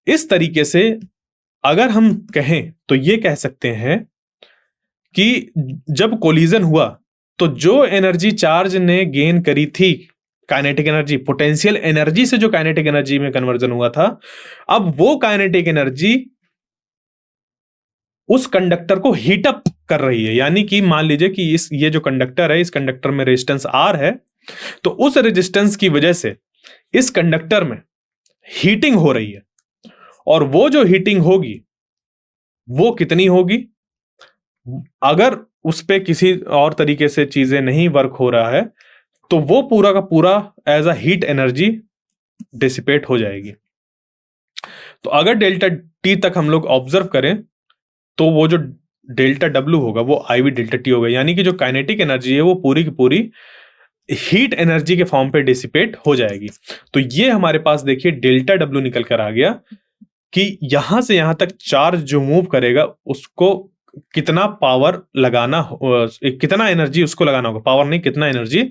इस तरीके से अगर हम कहें तो ये कह सकते हैं कि जब कोलिजन हुआ तो जो एनर्जी चार्ज ने गेन करी थी, काइनेटिक एनर्जी, पोटेंशियल एनर्जी से जो काइनेटिक एनर्जी में कन्वर्जन हुआ था, अब वो काइनेटिक एनर्जी उस कंडक्टर को हीट अप कर रही है। यानी कि मान लीजिए कि ये जो कंडक्टर है, इस कंडक्टर में रेजिस्टेंस R है, तो उस रेजिस्टेंस की वजह से इस कंडक्टर में हीटिंग हो रही है, और वो जो हीटिंग होगी वो कितनी होगी? अगर उस पे किसी और तरीके से चीजें नहीं वर्क हो रहा है तो वो पूरा का पूरा as a heat energy dissipate हो जाएगी। तो अगर डेल्टा टी तक हम लोग ऑब्जर्व करें तो वो जो डेल्टा डब्ल्यू होगा वो IV डेल्टा टी होगा। यानी कि जो काइनेटिक एनर्जी है वो पूरी की पूरी हीट एनर्जी के फॉर्म पे डिसिपेट हो जाएगी। तो ये हमारे पास देखिए डेल्टा डब्ल्यू निकल कर आ गया कि यहां से यहां तक चार्ज जो मूव करेगा उसको कितना पावर लगाना, कितना एनर्जी उसको लगाना होगा, पावर नहीं, कितना एनर्जी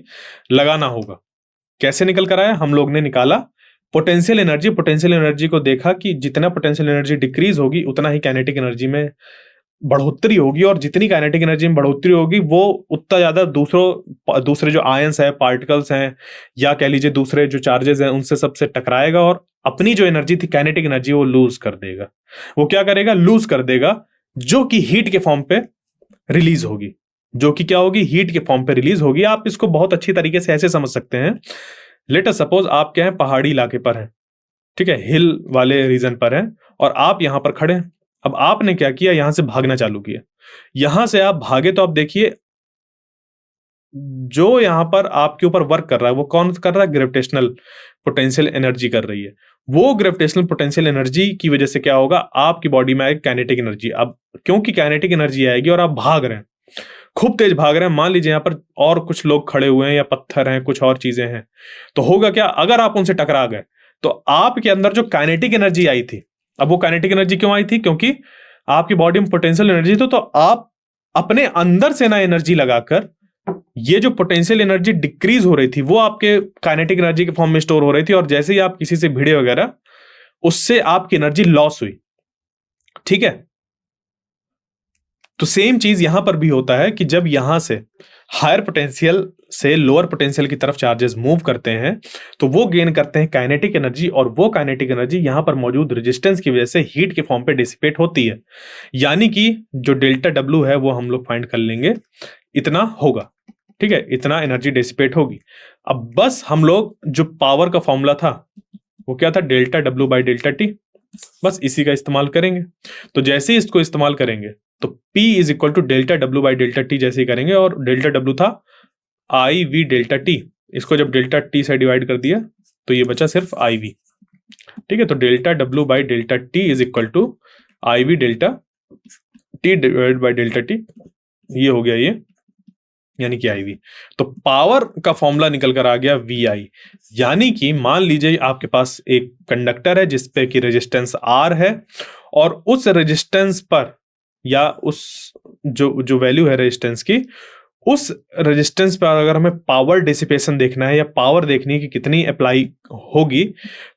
लगाना होगा। कैसे निकल कर आया? हम लोग ने निकाला पोटेंशियल एनर्जी। पोटेंशियल एनर्जी को देखा कि जितना पोटेंशियल एनर्जी डिक्रीज होगी उतना ही काइनेटिक एनर्जी में बढ़ोतरी होगी, और जितनी काइनेटिक एनर्जी में बढ़ोतरी होगी वो उतना ज्यादा दूसरे जो आयंस है, पार्टिकल्स हैं, या कह लीजिए दूसरे जो चार्जेस हैं, उनसे सबसे टकराएगा और अपनी जो एनर्जी थी, काइनेटिक एनर्जी, वो लूज कर देगा। वो क्या करेगा? लूज कर देगा, जो कि हीट के फॉर्म पे रिलीज होगी। जो कि क्या होगी? हीट के फॉर्म पे रिलीज होगी। आप इसको बहुत अच्छी तरीके से ऐसे समझ सकते हैं, लेट अस सपोज आप क्या है, पहाड़ी इलाके पर हैं, ठीक है, हिल वाले रीजन पर हैं, और आप यहां पर खड़े हैं। अब आपने क्या किया? यहां से भागना चालू किया। यहां से आप भागे तो आप देखिए, जो यहां पर आपके ऊपर वर्क कर रहा है वो कौन कर रहा है? ग्रेविटेशनल पोटेंशियल एनर्जी कर रही है। वो ग्रेविटेशनल पोटेंशियल एनर्जी की वजह से क्या होगा? आपकी बॉडी में आएगी काइनेटिक एनर्जी। अब क्योंकि काइनेटिक एनर्जी आएगी और आप भाग रहे हैं, खूब तेज भाग रहे हैं, मान लीजिए यहां पर और कुछ लोग खड़े हुए हैं, या पत्थर हैं, कुछ और चीजें हैं, तो होगा क्या? अगर आप उनसे टकरा गए तो आपके अंदर जो काइनेटिक एनर्जी आई थी, अब वो काइनेटिक एनर्जी क्यों आई थी? क्योंकि आपकी बॉडी में पोटेंशियल एनर्जी तो आप अपने अंदर से ना एनर्जी लगाकर, ये जो पोटेंशियल एनर्जी डिक्रीज हो रही थी वो आपके काइनेटिक एनर्जी के फॉर्म में स्टोर हो रही थी, और जैसे ही आप किसी से भिड़े वगैरह, उससे आपकी एनर्जी लॉस हुई। ठीक है, तो सेम चीज यहां पर भी होता है कि जब यहां से हायर पोटेंशियल से लोअर पोटेंशियल की तरफ चार्जेस मूव करते हैं, तो वो गेन करते हैं काइनेटिक एनर्जी, और वो काइनेटिक एनर्जी यहां पर मौजूद रेजिस्टेंस की वजह से हीट के फॉर्म पे डिसिपेट होती है। यानी कि जो डेल्टा डब्ल्यू है वो हम लोग फाइंड कर लेंगे, इतना होगा। ठीक है, इतना एनर्जी डिसिपेट होगी। अब बस हम लोग जो पावर का फॉर्मूला था वो क्या था? Delta W by delta T. बस इसी का इस्तेमाल करेंगे। तो जैसे ही इसको इस्तेमाल करेंगे तो P is equal to delta W by delta T जैसे ही करेंगे, और डेल्टा डब्ल्यू था आई वी डेल्टा टी। इसको जब डेल्टा टी से डिवाइड कर दिया तो ये बचा सिर्फ आई वी। ठीक है, तो delta W by delta T is equal to I V delta T divide by delta T. ये हो गया ये, यानी कि आई वी। तो पावर का फॉर्मूला निकल कर आ गया वी आई। यानी कि मान लीजिए आपके पास एक कंडक्टर है जिसपे की रेजिस्टेंस आर है, और उस रेजिस्टेंस पर, या उस जो जो वैल्यू है रेजिस्टेंस की, उस रेजिस्टेंस पर अगर हमें पावर डिसिपेशन देखना है, या पावर देखनी है कि कितनी अप्लाई होगी,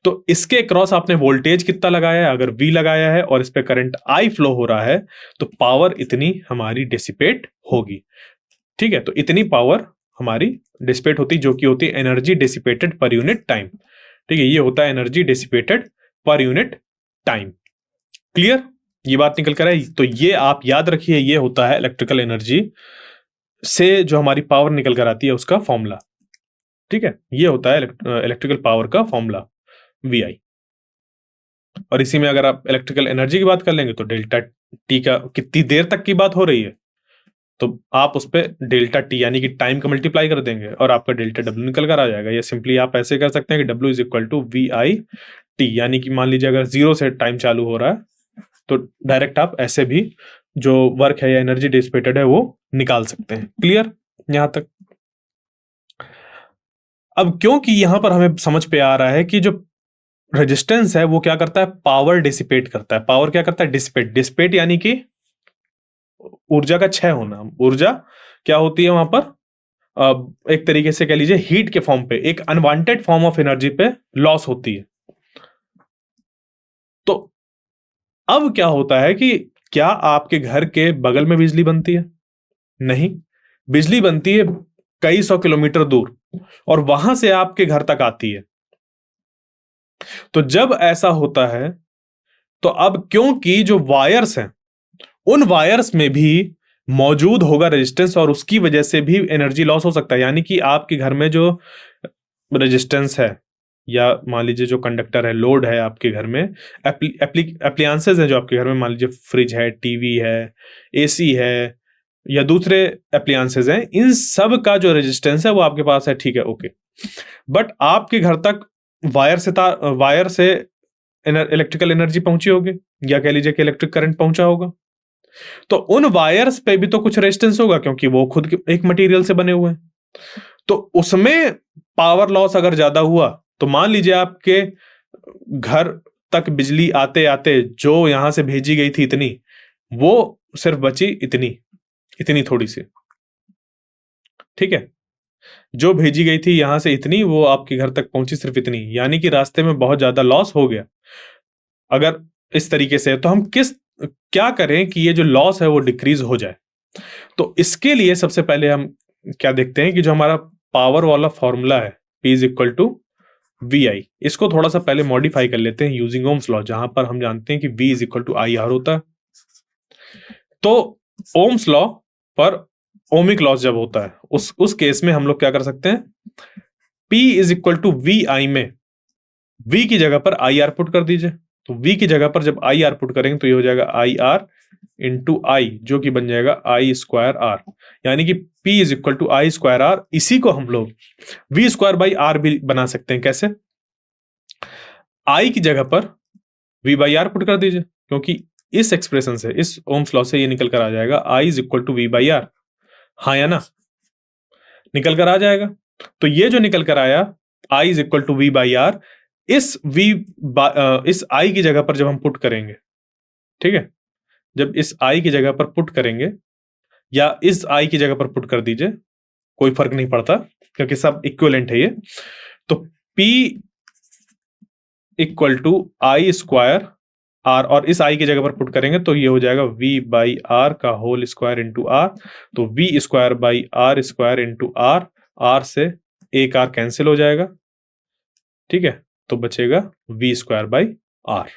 तो इसके क्रॉस आपने वोल्टेज कितना लगाया है। अगर V लगाया है और इस पे करंट I फ्लो हो रहा है, तो पावर इतनी हमारी डिसिपेट होगी। ठीक है, तो इतनी पावर हमारी डिसिपेट होती, जो कि होती है energy dissipated per unit time. ठीक है, ये होता है energy dissipated per unit time. Clear? ये बात निकल कर आई। तो ये आप याद रखिए, ये होता है इलेक्ट्रिकल एनर्जी से जो हमारी पावर निकल कर आती है उसका फॉर्मूला। ठीक है, ये होता है इलेक्ट्रिकल पावर का फॉर्मूला वी आई। और इसी में अगर आप इलेक्ट्रिकल एनर्जी की बात कर लेंगे तो डेल्टा टी का कितनी देर तक की बात हो रही है, तो आप उस पर डेल्टा टी यानी कि टाइम का मल्टीप्लाई कर देंगे और आपका डेल्टा डब्ल्यू निकल कर आ जाएगा। या सिंपली आप ऐसे कर सकते हैं कि W is equal to V I T, यानी कि मान लीजिए अगर 0 से टाइम चालू हो रहा है तो डायरेक्ट आप ऐसे भी जो वर्क है या एनर्जी डिसिपेटेड है वो निकाल सकते हैं। क्लियर यहां तक? अब क्योंकि यहां पर हमें समझ पे आ रहा है कि जो रेजिस्टेंस है वो क्या करता है? पावर डिसिपेट करता है। पावर क्या करता है? डिसिपेट। डिसिपेट यानी कि ऊर्जा का क्षय होना। ऊर्जा क्या होती है वहां पर? एक तरीके से कह लीजिए हीट के फॉर्म पे, एक अनवांटेड फॉर्म ऑफ एनर्जी पे लॉस होती है। तो अब क्या होता है कि क्या आपके घर के बगल में बिजली बनती है? नहीं, बिजली बनती है कई सौ किलोमीटर दूर, और वहां से आपके घर तक आती है। तो जब ऐसा होता है तो अब क्योंकि जो वायर्स हैं उन वायर्स में भी मौजूद होगा रेजिस्टेंस, और उसकी वजह से भी एनर्जी लॉस हो सकता है। यानी कि आपके घर में जो रेजिस्टेंस है, या मान लीजिए जो कंडक्टर है, लोड है आपके घर में, एप्लियांसेस है जो आपके घर में, मान लीजिए फ्रिज है, टीवी है, एसी है, या दूसरे एप्लियांसेस हैं, इन सब का जो रेजिस्टेंस है वो आपके पास है। ठीक है, ओके। बट आपके घर तक वायर से इलेक्ट्रिकल एनर्जी पहुंची होगी, या कह लीजिए कि इलेक्ट्रिक करंट पहुंचा होगा। तो उन वायर्स पे भी तो कुछ रेजिस्टेंस होगा, क्योंकि वो खुद एक मटेरियल से बने हुए हैं। तो उसमें पावर लॉस अगर ज्यादा हुआ, तो मान लीजिए आपके घर तक बिजली आते आते जो यहां से भेजी गई थी इतनी, वो सिर्फ बची इतनी, इतनी थोड़ी सी। ठीक है, जो भेजी गई थी यहां से इतनी, वो आपके घर तक पहुंची सिर्फ इतनी, यानी कि रास्ते में बहुत ज्यादा लॉस हो गया। अगर इस तरीके से, तो हम किस क्या करें कि ये जो लॉस है वो डिक्रीज हो जाए। तो इसके लिए सबसे पहले हम क्या देखते हैं कि जो हमारा पावर वाला फॉर्मूला है P is equal to V I, इसको थोड़ा सा पहले मॉडिफाई कर लेते हैं यूजिंग ओम्स लॉ, जहां पर हम जानते हैं कि V is equal to I R होता है। तो ओम्स लॉ पर ओमिक लॉस जब होता है उस केस में हम लोग क्या कर सकते हैं, P is equal to V I में V की जगह पर आई आर पुट कर दीजिए। तो V की जगह पर जब आई आर पुट करेंगे तो ये हो जाएगा आई आर इंटू आई, जो कि बन जाएगा आई स्क्वायर आर, यानी कि P is equal to I square R. इसी को हम लोग V स्क्वायर बाई आर भी बना सकते हैं। कैसे? I की जगह पर V बाई आर पुट कर दीजिए, क्योंकि इस एक्सप्रेशन से, इस ओम्स लॉ से ये निकल कर आ जाएगा I is equal to V by R. हाँ या ना? निकल कर आ जाएगा। तो ये जो निकल कर आया I is equal to V by R, इस इस I की जगह पर जब हम पुट करेंगे, ठीक है, जब इस I की जगह पर पुट करेंगे या इस I की जगह पर पुट कर दीजिए, कोई फर्क नहीं पड़ता क्योंकि सब इक्विवेलेंट है ये। तो P equal to I square R, और इस I की जगह पर पुट करेंगे तो ये हो जाएगा V बाई आर का होल स्क्वायर इंटू आर। तो V square by R square into R, R से एक आर कैंसिल हो जाएगा, ठीक है, तो बचेगा V square by R.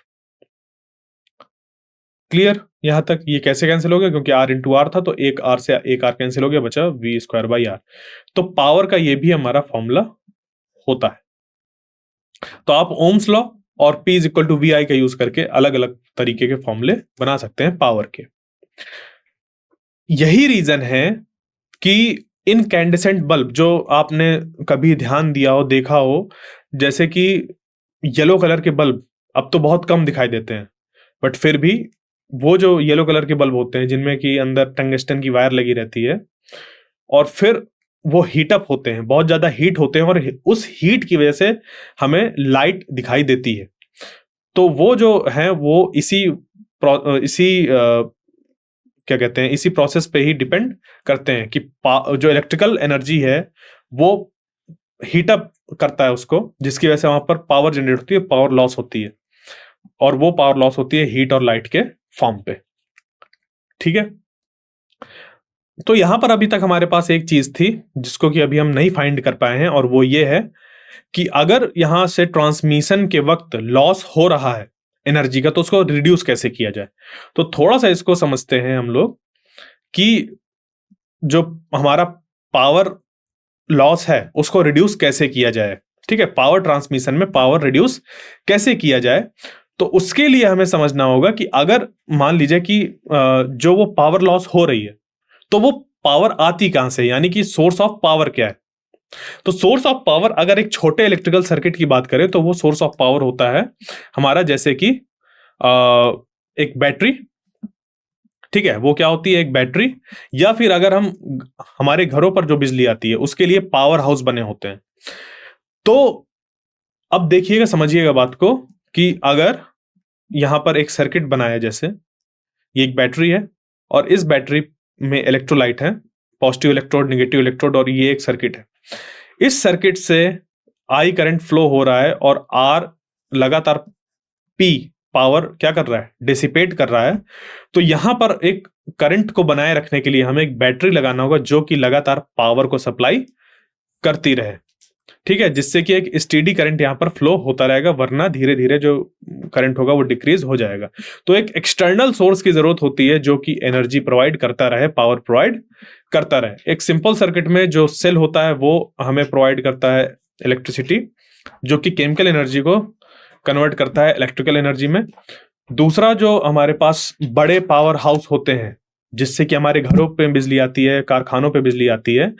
Clear यहां तक? ये कैसे कैंसिल हो गया? क्योंकि आर इंटू आर था, तो एक आर से एक आर कैंसिल हो गया, बचा V स्क्वायर बाई आर। तो पावर का ये भी हमारा फॉर्मूला होता है। तो आप ओम्स लॉ और P is equal to V I का यूज करके अलग अलग तरीके के फॉर्मूले बना सकते हैं पावर के। यही रीजन है कि इनकैंडेसेंट बल्ब, जो आपने कभी ध्यान दिया हो, देखा हो, जैसे कि येलो कलर के बल्ब अब तो बहुत कम दिखाई देते हैं, बट फिर भी वो जो येलो कलर के बल्ब होते हैं जिनमें कि अंदर टंगस्टन की वायर लगी रहती है, और फिर वो हीट अप होते हैं, बहुत ज्यादा हीट होते हैं, और उस हीट की वजह से हमें लाइट दिखाई देती है। तो वो जो है वो इसी क्या कहते हैं, इसी प्रोसेस पे ही डिपेंड करते हैं कि जो इलेक्ट्रिकल एनर्जी है वो हीट अप करता है उसको, जिसकी वजह से वहां पर पावर जनरेट होती है, पावर लॉस होती है, और वो पावर लॉस होती है हीट और लाइट के फॉर्म पे। ठीक है, तो यहां पर अभी तक हमारे पास एक चीज थी जिसको कि अभी हम नहीं फाइंड कर पाए हैं, और वो ये है कि अगर यहां से ट्रांसमिशन के वक्त लॉस हो रहा है एनर्जी का, तो उसको रिड्यूस कैसे किया जाए। तो थोड़ा सा इसको समझते हैं हम लोग कि जो हमारा पावर लॉस है उसको रिड्यूस कैसे किया जाए। ठीक है, पावर ट्रांसमिशन में पावर रिड्यूस कैसे किया जाए। तो उसके लिए हमें समझना होगा कि अगर मान लीजिए कि जो वो पावर लॉस हो रही है, तो वो पावर आती कहां से, यानी कि सोर्स ऑफ पावर क्या है। तो सोर्स ऑफ पावर, अगर एक छोटे इलेक्ट्रिकल सर्किट की बात करें तो वो सोर्स ऑफ पावर होता है हमारा, जैसे कि एक बैटरी। ठीक है, वो क्या होती है, एक बैटरी, या फिर अगर हम हमारे घरों पर जो बिजली आती है उसके लिए पावर हाउस बने होते हैं। तो अब देखिएगा, समझिएगा बात को, कि अगर यहां पर एक सर्किट बनाया, जैसे ये एक बैटरी है और इस बैटरी में इलेक्ट्रोलाइट है, पॉजिटिव इलेक्ट्रोड, नेगेटिव इलेक्ट्रोड, और ये एक सर्किट है। इस सर्किट से आई करंट फ्लो हो रहा है और आर लगातार पी पावर क्या कर रहा है, डिसिपेट कर रहा है। तो यहां पर एक करंट को बनाए रखने के लिए हमें एक बैटरी लगाना होगा जो कि लगातार पावर को सप्लाई करती रहे। ठीक है, जिससे कि एक स्टेडी करंट यहां पर फ्लो होता रहेगा, वरना धीरे धीरे जो करंट होगा वो डिक्रीज हो जाएगा। तो एक एक्सटर्नल सोर्स की जरूरत होती है जो कि एनर्जी प्रोवाइड करता रहे, पावर प्रोवाइड करता रहे। एक सिंपल सर्किट में जो सेल होता है वो हमें प्रोवाइड करता है इलेक्ट्रिसिटी, जो कि केमिकल एनर्जी को कन्वर्ट करता है इलेक्ट्रिकल एनर्जी में। दूसरा, जो हमारे पास बड़े पावर हाउस होते हैं जिससे कि हमारे घरों पे बिजली आती है, कारखानों पे बिजली आती है,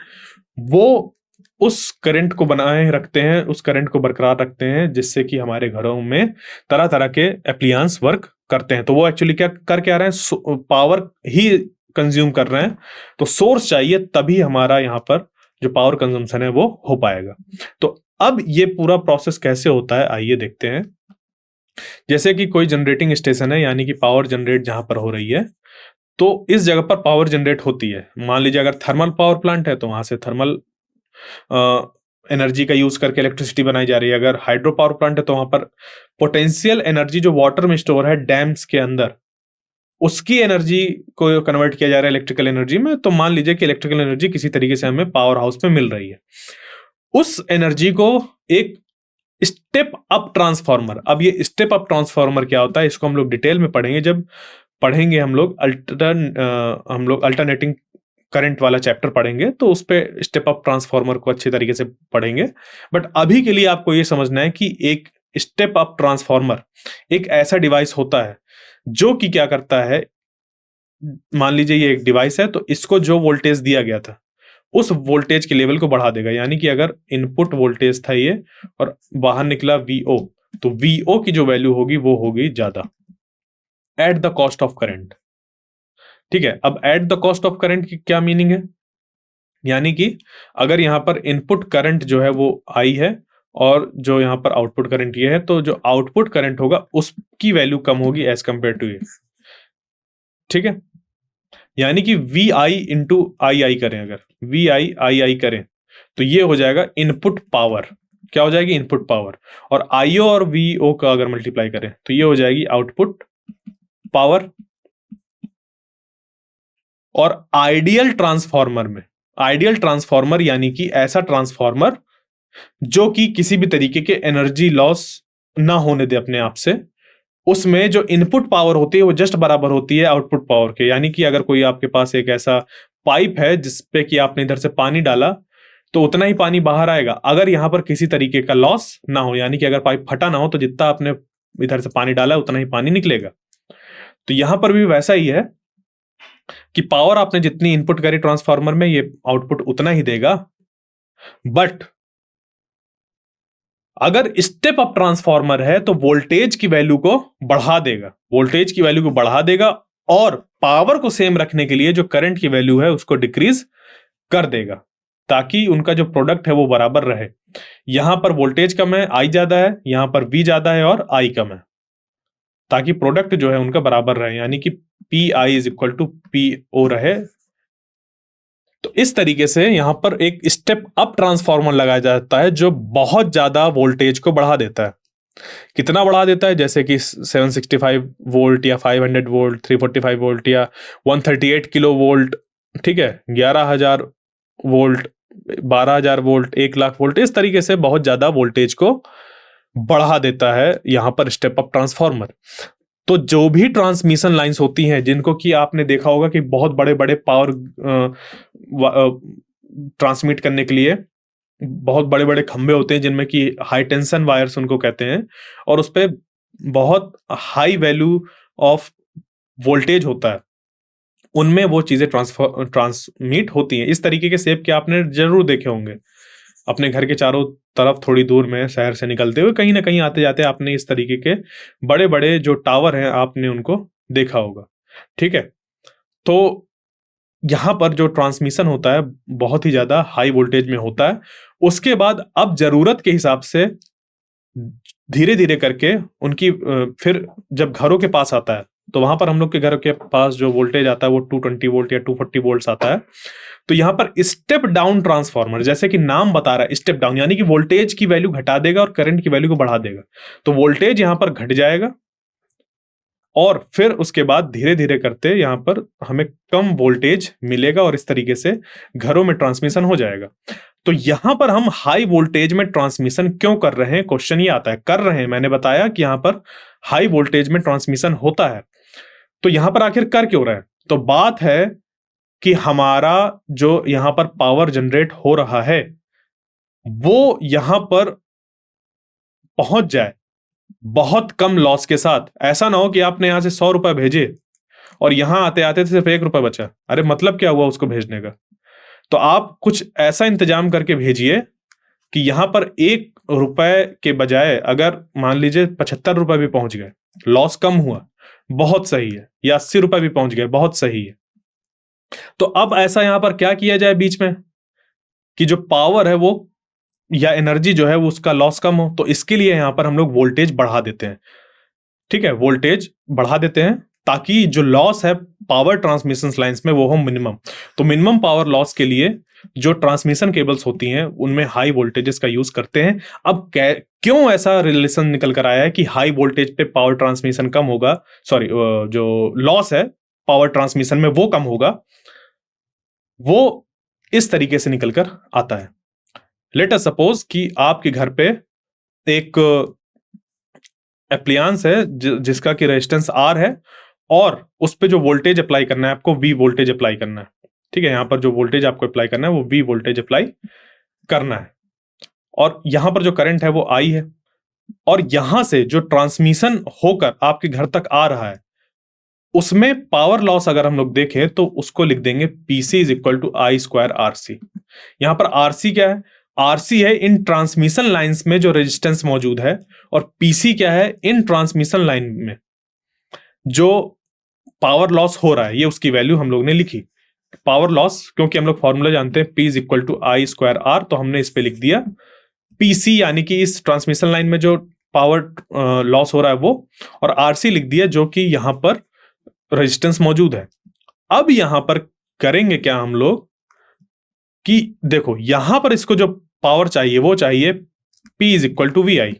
वो उस करंट को बनाए रखते हैं, उस करंट को बरकरार रखते हैं, जिससे कि हमारे घरों में तरह तरह के एप्लियंस वर्क करते हैं। तो वो एक्चुअली क्या रहे हैं, पावर ही कंज्यूम कर रहे हैं। तो सोर्स चाहिए, तभी हमारा यहाँ पर जो पावर कंजम्पशन है वो हो पाएगा। तो अब ये पूरा प्रोसेस कैसे होता है, आइए देखते हैं। जैसे कि कोई जनरेटिंग स्टेशन है, यानी कि पावर जनरेट जहां पर हो रही है, तो इस जगह पर पावर जनरेट होती है। मान लीजिए अगर थर्मल पावर प्लांट है तो वहां से थर्मल एनर्जी का यूज करके इलेक्ट्रिसिटी बनाई जा रही है। अगर हाइड्रो पावर प्लांट है तो वहां पर पोटेंशियल एनर्जी जो वाटर में स्टोर है डैम्स के अंदर, उसकी एनर्जी को कन्वर्ट किया जा रहा है इलेक्ट्रिकल एनर्जी में, तो मान लीजिए कि इलेक्ट्रिकल एनर्जी किसी तरीके से हमें पावर हाउस में मिल रही है। उस एनर्जी को एक स्टेप अप ट्रांसफार्मर, अब ये स्टेप अप ट्रांसफार्मर क्या होता है इसको हम लोग डिटेल में पढ़ेंगे जब पढ़ेंगे हम लोग अल्टरनेटिंग करंट वाला चैप्टर पढ़ेंगे, तो उस पे स्टेप अप ट्रांसफार्मर को अच्छे तरीके से पढ़ेंगे। बट अभी के लिए आपको ये समझना है कि एक स्टेप अप ट्रांसफार्मर एक ऐसा डिवाइस होता है जो कि क्या करता है, मान लीजिए ये एक डिवाइस है, तो इसको जो वोल्टेज दिया गया था उस वोल्टेज के लेवल को बढ़ा देगा। यानी कि अगर इनपुट वोल्टेज था ये और बाहर निकला वीओ, तो वीओ की जो वैल्यू होगी वो होगी ज्यादा at the cost of current. ठीक है, अब at the cost of current की क्या मीनिंग है, यानी कि अगर यहां पर इनपुट करंट जो है वो आई है और जो यहां पर आउटपुट करंट ये है, तो जो आउटपुट करंट होगा उसकी वैल्यू कम होगी एज कंपेयर टू ये। ठीक है, यानी कि वी आई इंटू आई आई करें, अगर वी आई आई करें तो ये हो जाएगा इनपुट पावर। क्या हो जाएगी, इनपुट पावर। और आईओ और वीओ का अगर मल्टीप्लाई करें तो ये हो जाएगी आउटपुट पावर। और आइडियल ट्रांसफार्मर में, आइडियल ट्रांसफार्मर यानी कि ऐसा ट्रांसफार्मर जो कि किसी भी तरीके के एनर्जी लॉस ना होने दे अपने आप से, उसमें जो इनपुट पावर होती है वो जस्ट बराबर होती है आउटपुट पावर के। यानी कि अगर कोई आपके पास एक ऐसा पाइप है जिसपे कि आपने इधर से पानी डाला तो उतना ही पानी बाहर आएगा, अगर यहां पर किसी तरीके का लॉस ना हो, यानी कि अगर पाइप फटा ना हो तो जितना आपने इधर से पानी डाला है उतना ही पानी निकलेगा। तो यहां पर भी वैसा ही है कि पावर आपने जितनी इनपुट करी ट्रांसफार्मर में, ये आउटपुट उतना ही देगा। बट अगर स्टेप अप ट्रांसफार्मर है तो वोल्टेज की वैल्यू को बढ़ा देगा, वोल्टेज की वैल्यू को बढ़ा देगा और पावर को सेम रखने के लिए जो करंट की वैल्यू है उसको डिक्रीज कर देगा, ताकि उनका जो प्रोडक्ट है वो बराबर रहे। यहां पर वोल्टेज कम है, आई ज्यादा है, यहां पर वी ज्यादा है और आई कम है, ताकि प्रोडक्ट जो है उनका बराबर रहे, यानी कि P I is equal to P O रहे। तो इस तरीके से यहां पर एक स्टेप अप ट्रांसफार्मर लगाया जाता है जो बहुत ज्यादा वोल्टेज को बढ़ा देता है। कितना बढ़ा देता है, जैसे कि 765 वोल्ट या 500 वोल्ट, 345 वोल्ट या 138 किलो वोल्ट, ठीक है, 11,000 वोल्ट, 12,000 वोल्ट, 1,00,000 वोल्ट, इस तरीके से बहुत ज्यादा वोल्टेज को बढ़ा देता है यहां पर स्टेप अप ट्रांसफार्मर। तो जो भी ट्रांसमिशन लाइंस होती हैं जिनको कि आपने देखा होगा कि बहुत बड़े बड़े पावर ट्रांसमिट करने के लिए बहुत बड़े बड़े खंभे होते हैं जिनमें कि हाई टेंशन वायर्स उनको कहते हैं, और उस पर बहुत हाई वैल्यू ऑफ वोल्टेज होता है, उनमें वो चीजें ट्रांसमिट होती हैं। इस तरीके के शेप के आपने जरूर देखे होंगे अपने घर के चारों तरफ, थोड़ी दूर में शहर से निकलते हुए कहीं ना कहीं आते जाते आपने इस तरीके के बड़े बड़े जो टावर हैं आपने उनको देखा होगा। ठीक है, तो यहां पर जो ट्रांसमिशन होता है बहुत ही ज्यादा हाई वोल्टेज में होता है। उसके बाद अब जरूरत के हिसाब से धीरे धीरे करके उनकी फिर जब घरों के पास आता है तो वहां पर हम लोग के घर के पास जो वोल्टेज आता है वो 220 वोल्ट या 240 वोल्ट आता है। तो यहां पर स्टेप डाउन ट्रांसफार्मर, जैसे कि नाम बता रहा है स्टेप डाउन, यानी कि वोल्टेज की वैल्यू घटा देगा और करंट की वैल्यू को बढ़ा देगा। तो वोल्टेज यहां पर घट जाएगा और फिर उसके बाद धीरे धीरे करते यहां पर हमें कम वोल्टेज मिलेगा और इस तरीके से घरों में ट्रांसमिशन हो जाएगा। तो यहां पर हम हाई वोल्टेज में ट्रांसमिशन क्यों कर रहे हैं, क्वेश्चन ये आता है। कर रहे हैं, मैंने बताया कि यहां पर हाई वोल्टेज में ट्रांसमिशन होता है, तो यहां पर आखिर कर क्यों रहे हैं। तो बात है कि हमारा जो यहां पर पावर जनरेट हो रहा है वो यहां पर पहुंच जाए बहुत कम लॉस के साथ। ऐसा ना हो कि आपने यहां से 100 रुपए भेजे और यहां आते आते सिर्फ 1 रुपए बचा। अरे मतलब क्या हुआ उसको भेजने का। तो आप कुछ ऐसा इंतजाम करके भेजिए कि यहां पर 1 रुपए के बजाय अगर मान लीजिए 75 रुपए भी पहुंच गए, लॉस कम हुआ, बहुत सही है, या 80 रुपए भी पहुंच गए, बहुत सही है। तो अब ऐसा यहां पर क्या किया जाए बीच में कि जो पावर है वो या एनर्जी जो है वो उसका लॉस कम हो। तो इसके लिए यहां पर हम लोग वोल्टेज बढ़ा देते हैं। ठीक है, वोल्टेज बढ़ा देते हैं ताकि जो लॉस है पावर ट्रांसमिशन लाइंस में वो हो मिनिमम। तो मिनिमम पावर लॉस के लिए जो ट्रांसमिशन केबल्स होती हैं उनमें हाई वोल्टेजेस का यूज करते हैं। अब क्यों ऐसा रिलेशन निकल कर आया है कि हाई वोल्टेज पे पावर ट्रांसमिशन कम होगा, सॉरी जो लॉस है पावर ट्रांसमिशन में वो कम होगा, वो इस तरीके से निकल कर आता है। लेट अस सपोज कि आपके घर पे एक एप्लियंस है जिसका कि रेजिस्टेंस R है और उस पे जो वोल्टेज अप्लाई करना है आपको V वोल्टेज अप्लाई करना है। ठीक है, यहां पर जो वोल्टेज आपको अप्लाई करना है वो V वोल्टेज अप्लाई करना है और यहां पर जो करंट है वो I है और यहां से जो ट्रांसमिशन होकर आपके घर तक आ रहा है उसमें पावर लॉस अगर हम लोग देखें तो उसको लिख देंगे PC is equal to I square RC। यहां पर RC क्या है? RC है इन ट्रांसमिशन लाइंस में जो रेजिस्टेंस मौजूद है और PC क्या है? इन ट्रांसमिशन लाइन में जो पावर लॉस हो रहा है, ये उसकी वैल्यू हम लोग ने लिखी। पावर लॉस क्योंकि हम लोग फॉर्मूला जानते हैं P is equal to I square R, तो हमने इस पे लिख दिया PC यानी कि इस ट्रांसमिशन लाइन में जो पावर लॉस हो रहा है वो, और RC लिख दिया जो कि यहां पर रेजिस्टेंस मौजूद है। अब यहां पर करेंगे क्या हम लोग कि देखो यहां पर इसको जो पावर चाहिए वो चाहिए P is equal to VI।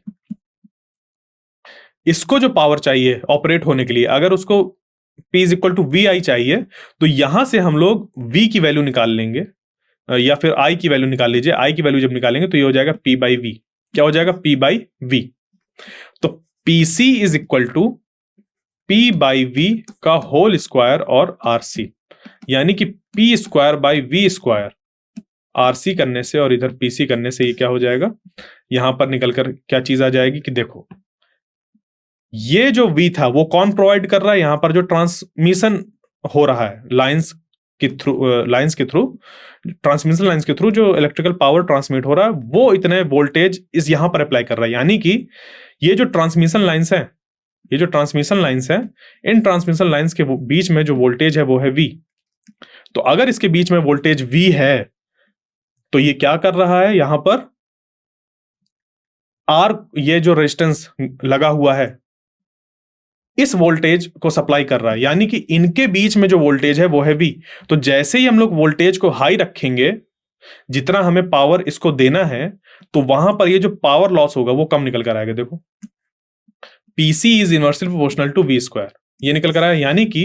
इसको जो पावर चाहिए ऑपरेट होने के लिए, अगर उसको P is equal to VI चाहिए तो यहां से हम लोग V की वैल्यू निकाल लेंगे या फिर I की वैल्यू निकाल लीजिए। I की वैल्यू जब निकालेंगे तो ये हो जाएगा P बाई V। क्या हो जाएगा? P by V। तो PC is equal to P by V का होल स्क्वायर और RC, यानी कि P square by V square. RC करने से और इधर PC करने से ये क्या हो जाएगा, यहां पर निकलकर क्या चीज आ जाएगी कि देखो ये जो V था वो कौन प्रोवाइड कर रहा है? यहां पर जो ट्रांसमिशन हो रहा है लाइंस के थ्रू ट्रांसमिशन लाइंस के थ्रू जो इलेक्ट्रिकल पावर ट्रांसमिट हो रहा है वो इतने वोल्टेज इस यहां पर अप्लाई कर रहा है। यानी कि ये जो ट्रांसमिशन लाइंस है, ये जो ट्रांसमिशन लाइंस है, इन ट्रांसमिशन लाइंस के बीच में जो वोल्टेज है वो है V। तो अगर इसके बीच में वोल्टेज V है तो ये क्या कर रहा है, यहां पर R ये जो रेजिस्टेंस लगा हुआ है इस वोल्टेज को सप्लाई कर रहा है, यानी कि इनके बीच में जो वोल्टेज है वो है V। तो जैसे ही हम लोग वोल्टेज को हाई रखेंगे, जितना हमें पावर इसको देना है, तो वहां पर ये जो पावर लॉस होगा वो कम निकल कर आएगा। देखो PC is inversely proportional to V square, ये निकल कर आया। यानी कि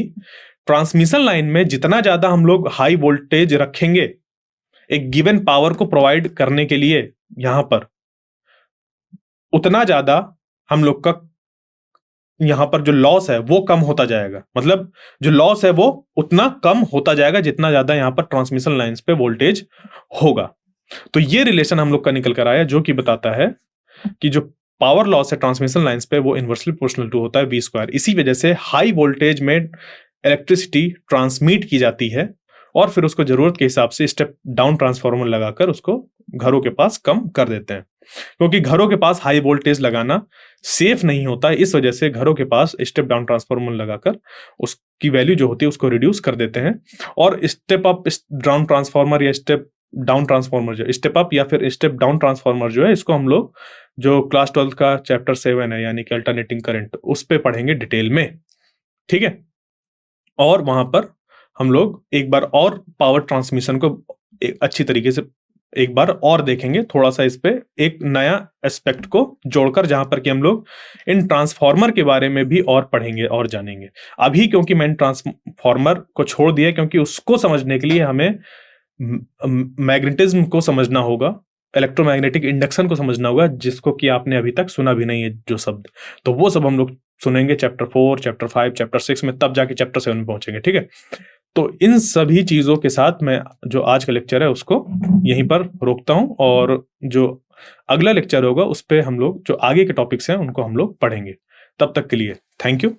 ट्रांसमिशन लाइन में जितना ज्यादा हम लोग हाई वोल्टेज रखेंगे एक गिवन पावर को प्रोवाइड करने के लिए यहां पर, उतना ज्यादा हम लोग का यहां पर जो लॉस है वो कम होता जाएगा। मतलब जो लॉस है वो उतना कम होता जाएगा जितना ज्यादा यहां पर ट्रांसमिशन लाइंस पे वोल्टेज होगा। तो ये रिलेशन हम लोग का निकल कर आया जो कि बताता है कि जो पावर लॉस है ट्रांसमिशन लाइंस पे वो इनवर्सली प्रोपोर्शनल टू होता है V स्क्वायर। इसी वजह से हाई वोल्टेज में इलेक्ट्रिसिटी ट्रांसमिट की जाती है और फिर उसको जरूरत के हिसाब से स्टेप डाउन ट्रांसफार्मर लगाकर उसको घरों के पास कम कर देते हैं, क्योंकि घरों के पास हाई वोल्टेज लगाना सेफ नहीं होता है। इस वजह से घरों के पास स्टेप डाउन ट्रांसफार्मर लगाकर उसकी वैल्यू जो होती है उसको रिड्यूस कर देते हैं। और स्टेप अप डाउन ट्रांसफार्मर या स्टेप डाउन ट्रांसफार्मर जो स्टेप अप या फिर स्टेप डाउन ट्रांसफार्मर जो है, इसको हम लोग जो क्लास 12 का चैप्टर 7 है यानी कि अल्टरनेटिंग करंट, उस पे पढ़ेंगे डिटेल में। ठीक है, और वहां पर हम लोग एक बार और पावर ट्रांसमिशन को अच्छी तरीके से एक बार और देखेंगे, थोड़ा सा इस पे एक नया एस्पेक्ट को जोड़कर, जहां पर कि हम लोग इन ट्रांसफार्मर के बारे में भी और पढ़ेंगे और जानेंगे। अभी क्योंकि मैंने ट्रांसफार्मर को छोड़ दिया क्योंकि उसको समझने के लिए हमें मैग्नेटिज्म को समझना होगा, इलेक्ट्रोमैग्नेटिक इंडक्शन को समझना होगा, जिसको कि आपने अभी तक सुना भी नहीं है जो शब्द, तो वो सब हम लोग सुनेंगे चैप्टर 4, चैप्टर 5, चैप्टर 6 में, तब जाके चैप्टर 7 में पहुंचेंगे। ठीक है, तो इन सभी चीजों के साथ मैं जो आज का लेक्चर है उसको यहीं पर रोकता हूं और जो अगला लेक्चर होगा उस पे हम लोग जो आगे के टॉपिक्स हैं उनको हम लोग पढ़ेंगे। तब तक के लिए थैंक यू।